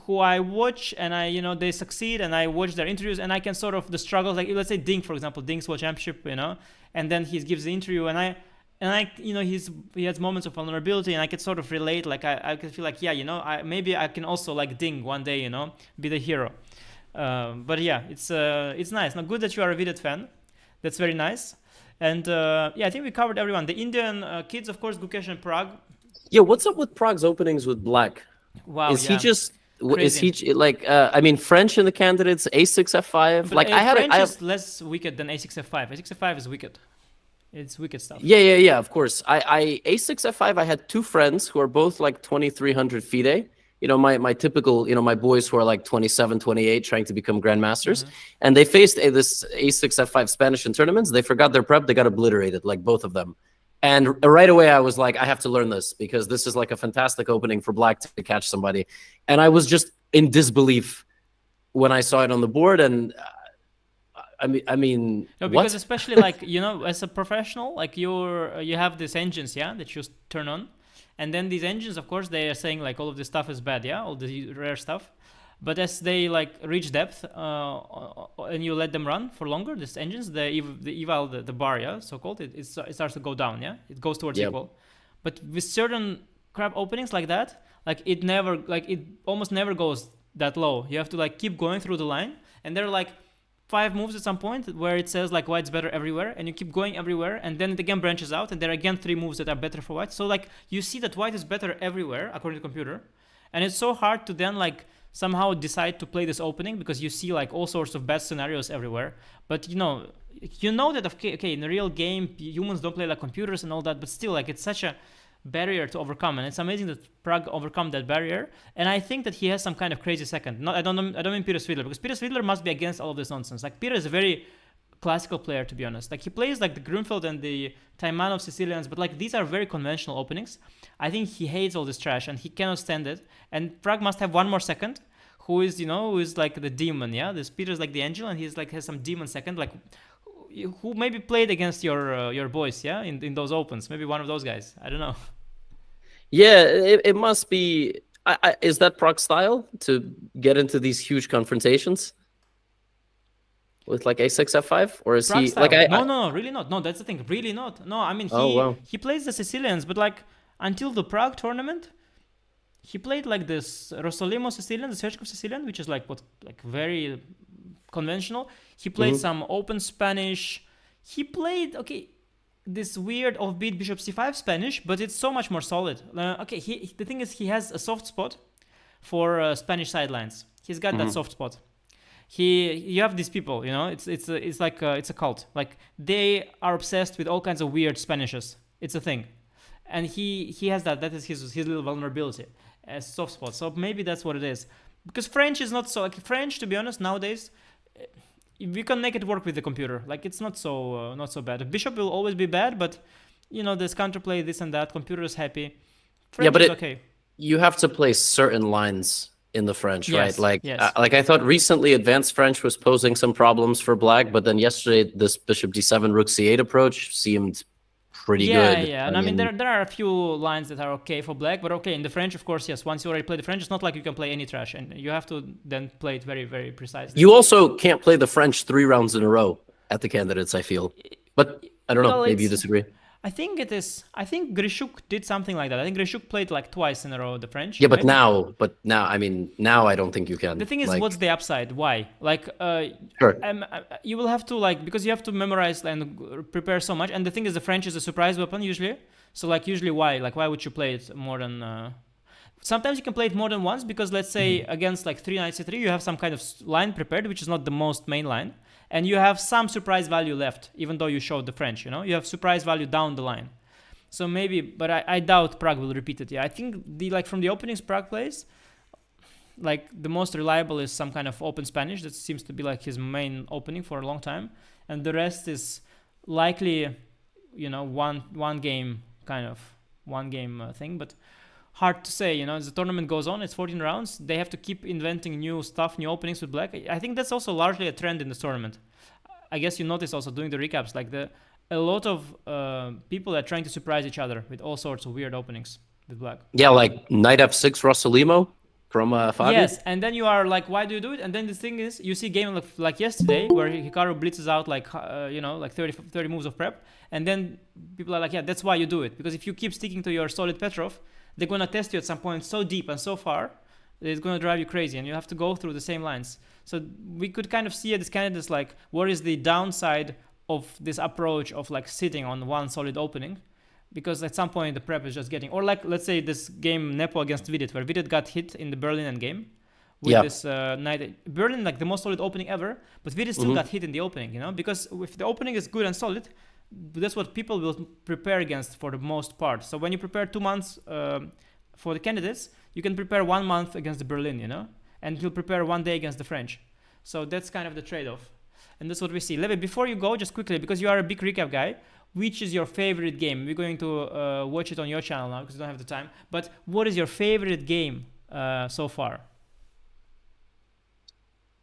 who I watch and they succeed, and I watch their interviews, and I can sort of the struggles. Like, let's say Ding, for example, Ding's World Championship, and then he gives the interview, and I he has moments of vulnerability, and I can sort of relate. Like, I can feel like, yeah, maybe I can also like Ding one day, be the hero. But yeah, it's nice. Now, good that you are a Vidit fan. That's very nice. And yeah, I think we covered everyone. The Indian kids, of course, Gukesh and Prague. Yeah, what's up with Prague's openings with Black? Wow, Is he yeah, just is crazy. he like I mean French in the candidates A6 F5 But like French I have is less wicked than A6 F5. A6 F5 is wicked. It's wicked stuff. yeah, of course. I A6 F5 I had two friends who are both like 2300 FIDE. My typical, my boys who are like 27, 28 trying to become grandmasters. And they faced this A6 F5 Spanish in tournaments. They forgot their prep, they got obliterated, like both of them. And right away I was like, I have to learn this because this is like a fantastic opening for Black to catch somebody. And I was just in disbelief when I saw it on the board. And I mean, No, because what? especially like as a professional, like you have these engines, yeah, that you turn on, and then these engines, of course, they are saying like all of this stuff is bad, yeah, all the rare stuff. But as they like reach depth, and you let them run for longer, these engines, the bar, yeah, so called, it starts to go down, yeah, it goes towards Yeah. equal. But with certain crap openings like that, like it almost never goes that low. You have to like keep going through the line, and there are like 5 moves at some point where it says like white's better everywhere, and you keep going everywhere, and then it again branches out, and there are again 3 moves that are better for white. So like you see that white is better everywhere according to the computer, and it's so hard to then like somehow decide to play this opening because you see like all sorts of bad scenarios everywhere. But that okay, in the real game humans don't play like computers and all that, but still like it's such a barrier to overcome, and it's amazing that Prague overcome that barrier. And I think that he has some kind of crazy second. I don't mean Peter Svidler, because Peter Svidler must be against all of this nonsense. Like, Peter is a very classical player, to be honest. Like, he plays like the Grunfeld and the Taimanov Sicilians, but like these are very conventional openings. I think he hates all this trash and he cannot stand it. And Prague must have one more second, who is like the demon, yeah. This Peter's like the angel, and he's like has some demon second, like who maybe played against your boys, yeah, in those opens. Maybe one of those guys. I don't know. Yeah, it must be. Is that Proc style to get into these huge confrontations with like A6 F5, or is Prague he style? like No, really not. No, that's the thing. Really not. No, I mean Oh wow. he plays the Sicilians, but like until the Prague tournament, he played like this Rosolimo Sicilian, the Svechkov Sicilian, which is like very conventional. He played some open Spanish. He played this weird offbeat Bishop C5 Spanish, but it's so much more solid. The thing is, he has a soft spot for Spanish sidelines. He's got that soft spot. You have these people, it's like it's a cult. Like, they are obsessed with all kinds of weird Spanishes. It's a thing, and he has that. That is his little vulnerability, a soft spot. So maybe that's what it is. Because French is not so like French. To be honest, nowadays, we can make it work with the computer. Like, it's not so bad. Bishop will always be bad, but there's counterplay, this and that. Computer is happy. French Yeah, but is okay. you have to play certain lines in the French, Yes, right? Like, yes. like I thought recently advanced French was posing some problems for Black, but then yesterday this Bishop D7 Rook C8 approach seemed pretty good. Yeah. And I mean, there are a few lines that are okay for Black, but okay, in the French, of course, yes. Once you already play the French, it's not like you can play any trash, and you have to then play it very, very precisely. You also can't play the French 3 rounds in a row at the candidates, I feel. But I don't know, maybe you disagree. I think it is. I think Grishuk did something like that. I think Grishuk played like twice in a row the French, Yeah, right? but now, I mean, now I don't think you The can. thing is, what's Like, the upside? Why? Like, sure. you will have to like because you have to memorize and prepare so much. And the thing is, the French is a surprise weapon usually. So like usually why? Like why would you play it more than? Sometimes you can play it more than once because let's say against like 3 knights c3 you have some kind of line prepared which is not the most main line and you have some surprise value left even though you showed the French, you know, you have surprise value down the line. So maybe, but I doubt Prague will repeat it. Yeah, I think the like from the openings Prague plays, like the most reliable is some kind of open Spanish that seems to be like his main opening for a long time, and the rest is likely, you know, one game kind of one game thing, but hard to say, you know, as the tournament goes on, it's 14 rounds, they have to keep inventing new stuff, new openings with black. I think that's also largely a trend in this tournament. I guess you notice also doing the recaps, like a lot of people are trying to surprise each other with all sorts of weird openings with black. Yeah, like knight f6 Rossolimo from Fabi. Yes, and then you are like, why do you do it? And then the thing is, you see game like yesterday where Hikaru blitzes out like, you know, like 30 moves of prep, and then people are like, yeah, that's why you do it, because if you keep sticking to your solid Petrov, they're gonna test you at some point so deep and so far that it's gonna drive you crazy, and you have to go through the same lines. So we could kind of see this candidates like, what is the downside of this approach of like sitting on one solid opening? Because at some point the prep is just getting, or like let's say this game Nepo against Vidit, where Vidit got hit in the Berlin end game with this night. Berlin like the most solid opening ever, but Vidit still got hit in the opening, you know, because if the opening is good and solid, that's what people will prepare against for the most part. So when you prepare 2 months for the candidates, you can prepare 1 month against the Berlin, you know, and you'll prepare 1 day against the French. So that's kind of the trade-off, and that's what we see. Levy, before you go, just quickly, because you are a big recap guy, which is your favorite game? We're going to watch it on your channel now because we don't have the time. But what is your favorite game so far?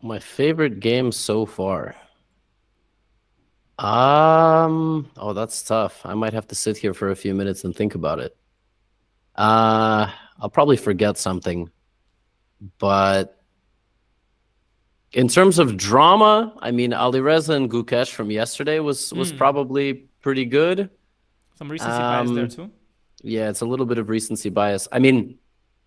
My favorite game so far. Oh, that's tough. I might have to sit here for a few minutes and think about it. I'll probably forget something, but in terms of drama, I mean, Alireza and Gukesh from yesterday was probably pretty good. Some recency bias there too. Yeah, it's a little bit of recency bias. I mean,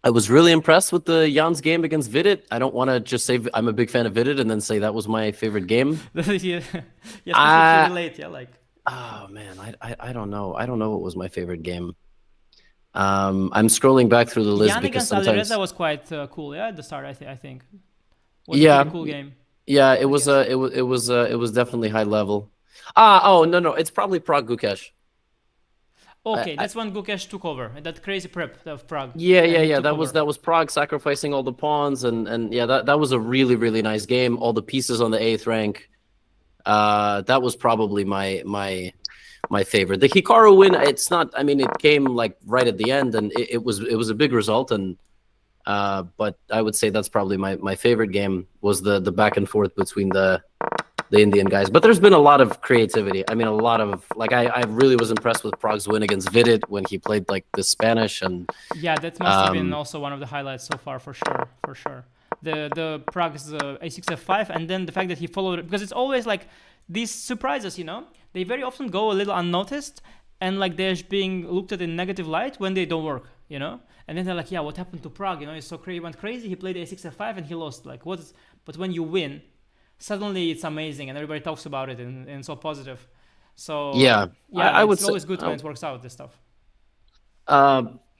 I was really impressed with the Jan's game against Vidit. I don't want to just say I'm a big fan of Vidit and then say that was my favorite game. Yeah, especially relate, yeah, like. Oh man, I don't know. I don't know what was my favorite game. I'm scrolling back through the list Jan because against sometimes Alireza was quite cool, yeah, at the start. I think. Was a cool game. Yeah, it was definitely high level. Oh no, it's probably Prague Gukesh. Okay, that's when Gukesh took over. That crazy prep of Prague. Yeah. That was Prague sacrificing all the pawns, and yeah, that was a really nice game. All the pieces on the 8th rank. That was probably my favorite. The Hikaru win, it's not. I mean, it came like right at the end, and it was a big result, and but I would say that's probably my favorite game was the back and forth between the Indian guys. But there's been a lot of creativity. I mean, a lot of like I really was impressed with Prague's win against Vidit when he played like the Spanish, and yeah, that must have been also one of the highlights so far for sure. The Prague's a6 f5, and then the fact that he followed it, because it's always like these surprises, you know, they very often go a little unnoticed and like they're being looked at in negative light when they don't work, you know, and then they're like, yeah, what happened to Prague, you know, he's so crazy, he went crazy, he played a6 f5 and he lost, like but when you win, suddenly it's amazing and everybody talks about it and so positive. So yeah, I would it's always good when it works out, this stuff.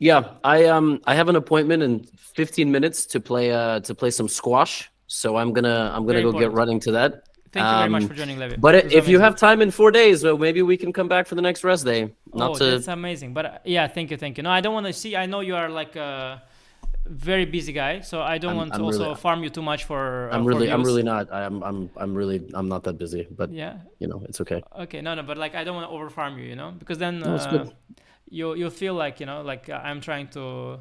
Yeah, I have an appointment in 15 minutes to play some squash, so I'm gonna go get running to that. Thank you very much for joining, Levy. But if you have time in 4 days, well, maybe we can come back for the next rest day. That's amazing. But yeah, thank you. No, I don't want to see. I know you are like a very busy guy, so I don't want to also farm you too much for. I'm really not. I'm not that busy. But yeah, you know, it's okay. Okay, no, but like I don't want to over farm you, you know, because then you'll feel like, you know, like I'm trying to.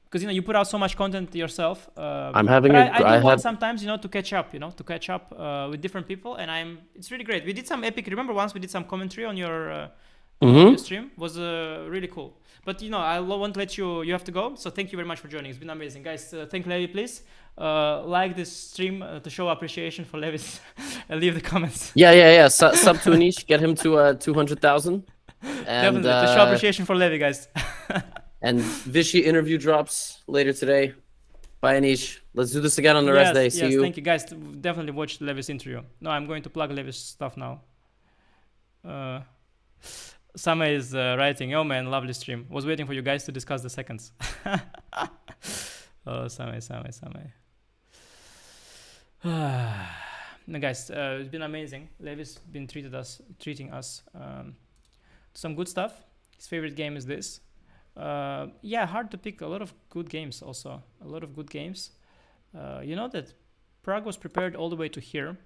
Because, you know, you put out so much content yourself. I'm having I want sometimes, you know, to catch up, with different people, and it's really great. We did some epic. Remember once we did some commentary on your stream? Was really cool. But, you know, I won't let you. You have to go. So thank you very much for joining. It's been amazing, guys. Thank Levy, please. Like this stream to show appreciation for Levy's and leave the comments. Yeah. Sub to Anish, get him to 200,000. And Definitely. To show appreciation for Levy, guys. and Vichy interview drops later today. Bye, Anish. Let's do this again on the rest Yes, day. See yes, you. thank you, guys. Definitely watch Levy's interview. No, I'm going to plug Levy's stuff now. Sama is writing, oh man, lovely stream. Was waiting for you guys to discuss the seconds. Oh, Sama. No, guys, it's been amazing. Levy's been treating us to some good stuff. His favorite game is this. Yeah, hard to pick. A lot of good games also. A lot of good games. You know that Prague was prepared all the way to here,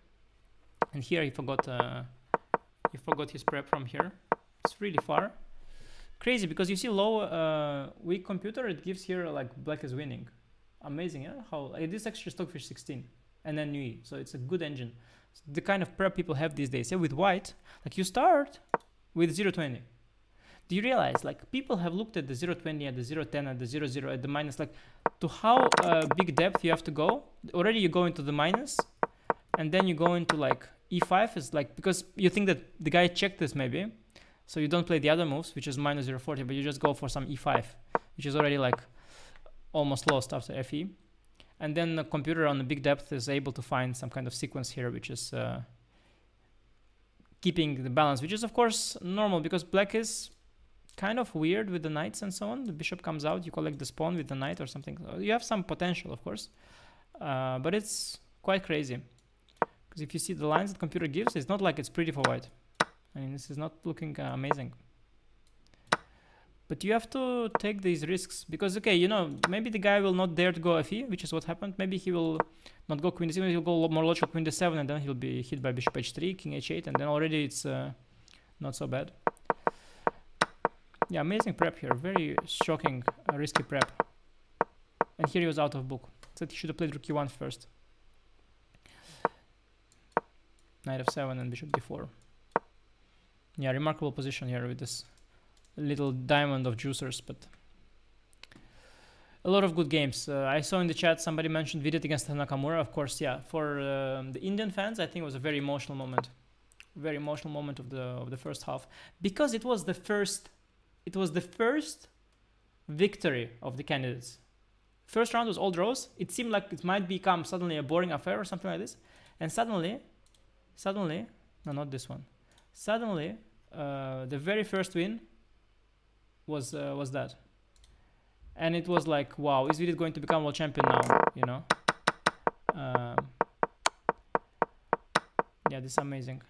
and here he forgot his prep from here. It's really far. Crazy, because you see low weak computer, it gives here like black is winning. Amazing, yeah? How this extra Stockfish 16 and then Nui, so it's a good engine. It's the kind of prep people have these days. Yeah, with white, like you start with 0.20. Do you realize like people have looked at the 0.20 at the 0.10 at the 0.0 at the minus, like to how big depth you have to go. Already you go into the minus, and then you go into like e5 is like, because you think that the guy checked this maybe, so you don't play the other moves, which is minus 0.40, but you just go for some e5, which is already like almost lost after fe. And then the computer on the big depth is able to find some kind of sequence here, which is keeping the balance, which is of course normal because black is kind of weird with the knights and so on. The bishop comes out, you collect the pawn with the knight or something. You have some potential, of course, but it's quite crazy. Because if you see the lines that computer gives, it's not like it's pretty for white. I mean, this is not looking amazing. But you have to take these risks because, okay, you know, maybe the guy will not dare to go fe, which is what happened. Maybe he will not go queen d6, he'll go more logical queen d7, and then he'll be hit by bishop h3, king h8, and then already it's not so bad. Yeah, amazing prep here. Very shocking, risky prep. And here he was out of book. Said he should have played rook e1 first. Knight f7 and bishop d4. Yeah, remarkable position here with this little diamond of juicers, but a lot of good games. I saw in the chat somebody mentioned Vidit against Nakamura. Of course, yeah. For the Indian fans, I think it was a very emotional moment. Very emotional moment of the first half, because it was the first victory of the candidates. First round was all draws. It seemed like it might become suddenly a boring affair or something like this, and suddenly, no, not this one. Suddenly, the very first win was that, and it was like, wow, is Vidit going to become world champion now? You know, yeah, this amazing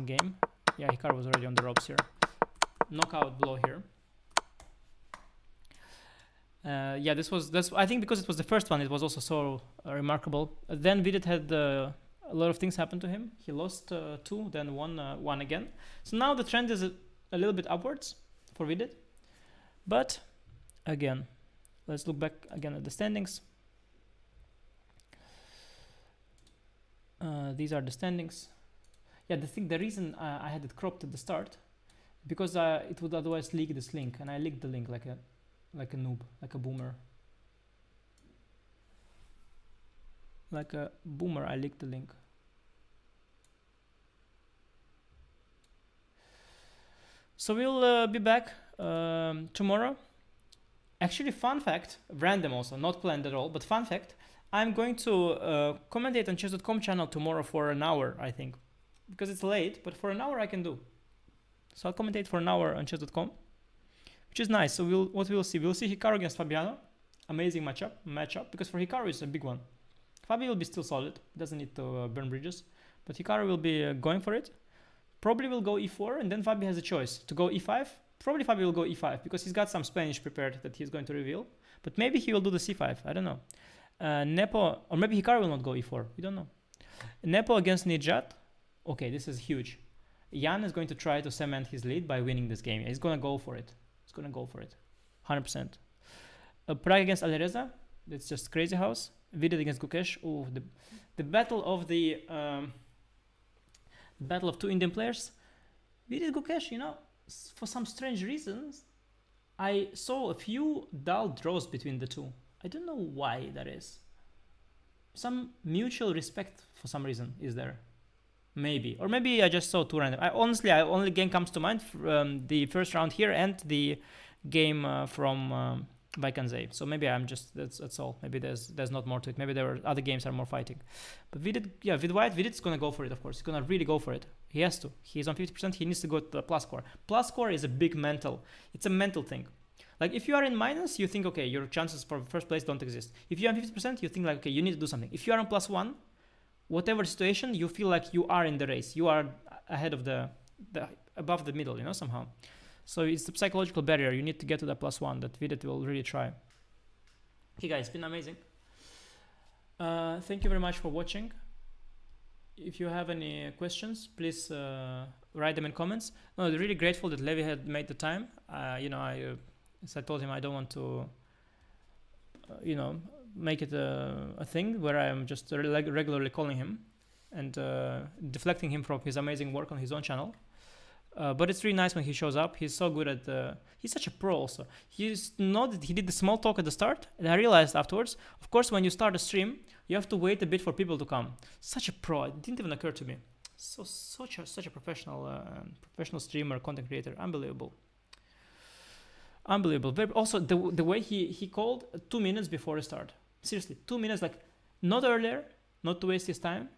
game. Yeah, Hikaru was already on the ropes here. Knockout blow here. Yeah, that's I think because it was the first one, it was also so remarkable. Then Vidit had a lot of things happen to him. He lost 2, then won again. So now the trend is a little bit upwards for Vidit. But again, let's look back again at the standings. These are the standings. Yeah, the reason I had it cropped at the start, because it would otherwise leak this link, and I leaked the link like a noob, like a boomer. Like a boomer, I leaked the link. So we'll be back tomorrow. Actually, fun fact, random also, not planned at all, but fun fact, I'm going to commentate on chess.com channel tomorrow for an hour, I think. Because it's late, but for an hour I can do. So I'll commentate for an hour on chess.com, which is nice. So we'll see. We'll see Hikaru against Fabiano. Amazing matchup, because for Hikaru it's a big one. Fabi will be still solid. Doesn't need to burn bridges. But Hikaru will be going for it. Probably will go e4, and then Fabi has a choice to go e5. Probably Fabi will go e5 because he's got some Spanish prepared that he's going to reveal. But maybe he will do the c5. I don't know. Nepo, or maybe Hikaru will not go e4. We don't know. Nepo against Nijat. Okay, this is huge. Jan is going to try to cement his lead by winning this game. He's going to go for it. 100%. Prague against Alireza. That's just crazy house. Vidit against Gukesh. Oh, the battle of the battle of 2 Indian players. Vidit Gukesh, you know, for some strange reasons, I saw a few dull draws between the two. I don't know why that is. Some mutual respect for some reason is there. Maybe, or maybe I just saw 2 random. Honestly, only game comes to mind from the first round here and the game from Vaikanzai. So maybe I'm just that's all. Maybe there's not more to it. Maybe there are other games are more fighting. But Vidit, yeah, Vidit's gonna go for it. Of course, he's gonna really go for it. He has to. He's on 50%. He needs to go to the plus score. Plus score is a big mental. It's a mental thing. Like if you are in minus, you think okay, your chances for first place don't exist. If you are 50%, you think like okay, you need to do something. If you are on +1, whatever situation, you feel like you are in the race. You are ahead of the above the middle, you know, somehow. So it's the psychological barrier. You need to get to that +1 that Vidit will really try. Okay, guys, it's been amazing. Thank you very much for watching. If you have any questions, please write them in comments. No, I'm really grateful that Levy had made the time. As I told him, I don't want to, make it a thing where I'm just regularly calling him and deflecting him from his amazing work on his own channel. But it's really nice when he shows up. He's so good at he's such a pro also. He did the small talk at the start, and I realized afterwards, of course, when you start a stream, you have to wait a bit for people to come. Such a pro. It didn't even occur to me. Such a professional streamer, content creator. Unbelievable. Also, the way he called 2 minutes before the start. Seriously, 2 minutes, like not earlier, not to waste his time,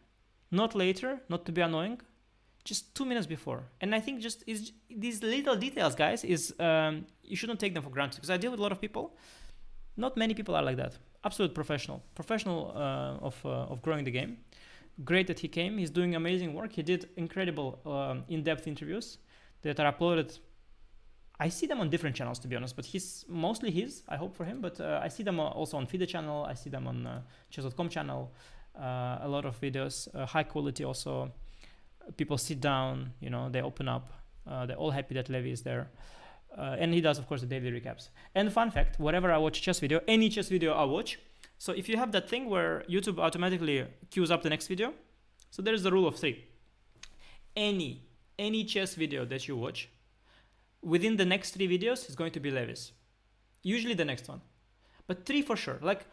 not later, not to be annoying, just 2 minutes before. And I think just these little details, guys, you shouldn't take them for granted, because I deal with a lot of people. Not many people are like that. Absolute professional of growing the game. Great that he came. He's doing amazing work. He did incredible in-depth interviews that are uploaded. I see them on different channels, to be honest, but mostly his, I hope for him, but I see them also on Vidit channel. I see them on chess.com channel. A lot of videos, high quality also. People sit down, they open up. They're all happy that Levy is there. And he does, of course, the daily recaps. And fun fact, whenever I watch chess video, any chess video I watch, so if you have that thing where YouTube automatically queues up the next video, so there is the rule of 3. Any chess video that you watch, within the next 3 videos is going to be Levy's. Usually the next one. But 3 for sure. Like,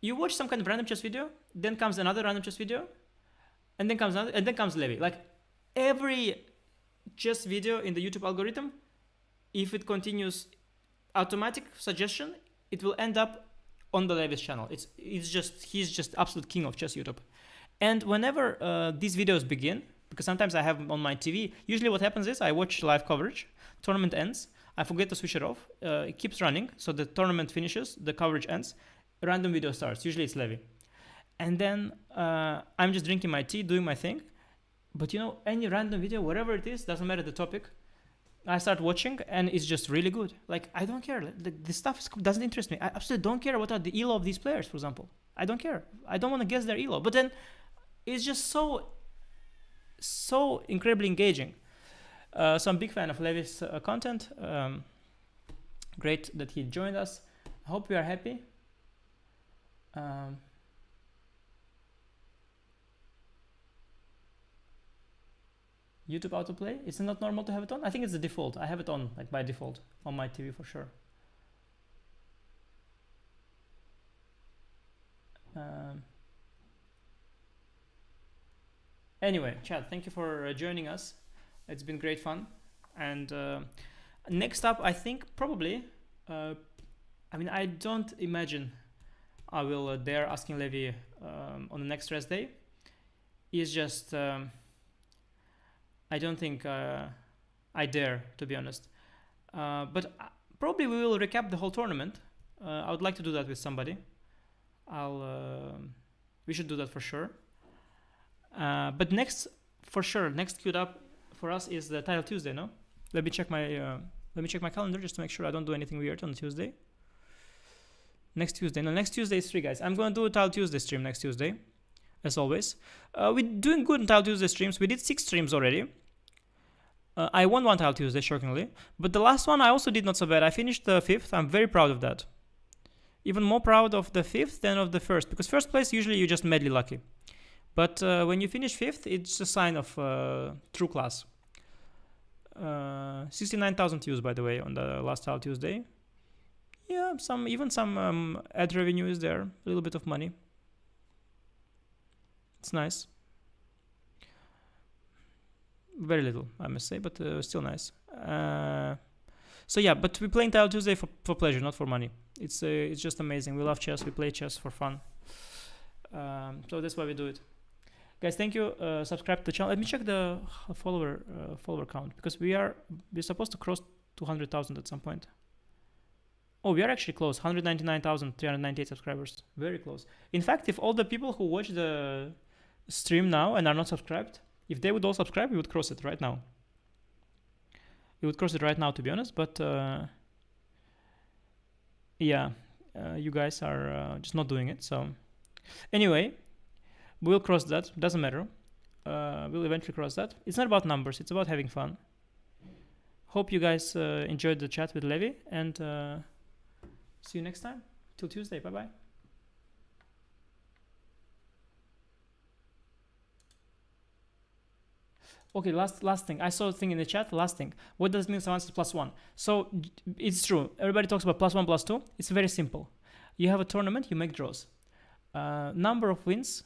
you watch some kind of random chess video, then comes another random chess video, and then comes another, and then comes Levy. Like, every chess video in the YouTube algorithm, if it continues automatic suggestion, it will end up on the Levy's channel. He's just absolute king of chess YouTube. And whenever these videos begin, because sometimes I have them on my TV, usually what happens is I watch live coverage, tournament ends, I forget to switch it off, it keeps running, so the tournament finishes, the coverage ends, a random video starts, usually it's Levy. And then I'm just drinking my tea, doing my thing, but any random video, whatever it is, doesn't matter the topic, I start watching and it's just really good. Like, I don't care, the stuff doesn't interest me. I absolutely don't care what are the elo of these players, for example. I don't care. I don't want to guess their elo, but then it's just so incredibly engaging. So I'm a big fan of Levy's content. Great that he joined us. I hope you are happy. YouTube autoplay, is it not normal to have it on? I think it's the default. I have it on, like by default, on my TV for sure. Anyway, chat, thank you for joining us. It's been great fun. And next up, I think probably, I don't imagine I will dare asking Levy on the next rest day. It's just, I don't think I dare, to be honest. But probably we will recap the whole tournament. I would like to do that with somebody. We should do that for sure. But next queued up for us is the Title Tuesday, no? Let me check my calendar just to make sure I don't do anything weird on Tuesday. Next Tuesday is free, guys. I'm going to do a Title Tuesday stream next Tuesday, as always. We're doing good on Title Tuesday streams. We did 6 streams already. I won one Title Tuesday, shockingly. But the last one I also did not so bad. I finished the 5th. I'm very proud of that. Even more proud of the 5th than of the 1st. Because 1st place, usually you're just madly lucky. But when you finish 5th, it's a sign of true class. 69,000 views, by the way, on the last Title Tuesday. Yeah, some ad revenue is there. A little bit of money. It's nice. Very little, I must say, but still nice. So yeah, but we're playing Tile Tuesday for pleasure, not for money. It's just amazing. We love chess. We play chess for fun. So that's why we do it. Guys, thank you. Subscribe to the channel. Let me check the follower count, because we're supposed to cross 200,000 at some point. Oh, we are actually close. 199,398 subscribers. Very close. In fact, if all the people who watch the stream now and are not subscribed, if they would all subscribe, we would cross it right now. We would cross it right now, to be honest. But yeah, you guys are just not doing it. So anyway, we'll cross that. Doesn't matter. We'll eventually cross that. It's not about numbers. It's about having fun. Hope you guys enjoyed the chat with Levy, and see you next time. Till Tuesday. Bye-bye. Okay, last thing. I saw a thing in the chat. Last thing. What does it mean someone says +1? So it's true. Everybody talks about +1, +2. It's very simple. You have a tournament, you make draws. Number of wins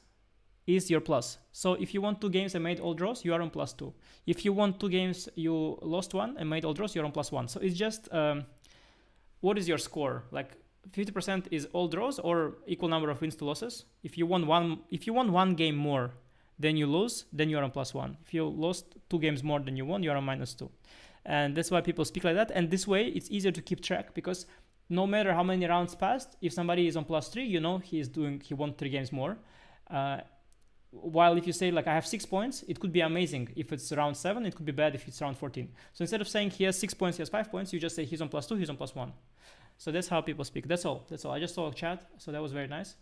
is your plus. So if you won 2 games and made all draws, you are on +2. If you won 2 games, you lost 1 and made all draws, you're on +1. So it's just what is your score? Like 50% is all draws or equal number of wins to losses. If you won one game more than you lose, then you're on +1. If you lost 2 games more than you won, you're on -2. And that's why people speak like that. And this way, it's easier to keep track, because no matter how many rounds passed, if somebody is on +3, you know he won 3 games more. While if you say like I have 6 points, it could be amazing if it's round 7. It could be bad if it's round 14. So instead of saying he has 6 points, he has 5 points, you just say he's on +2, he's on +1. So that's how people speak. That's all. I just saw a chat, so that was very nice.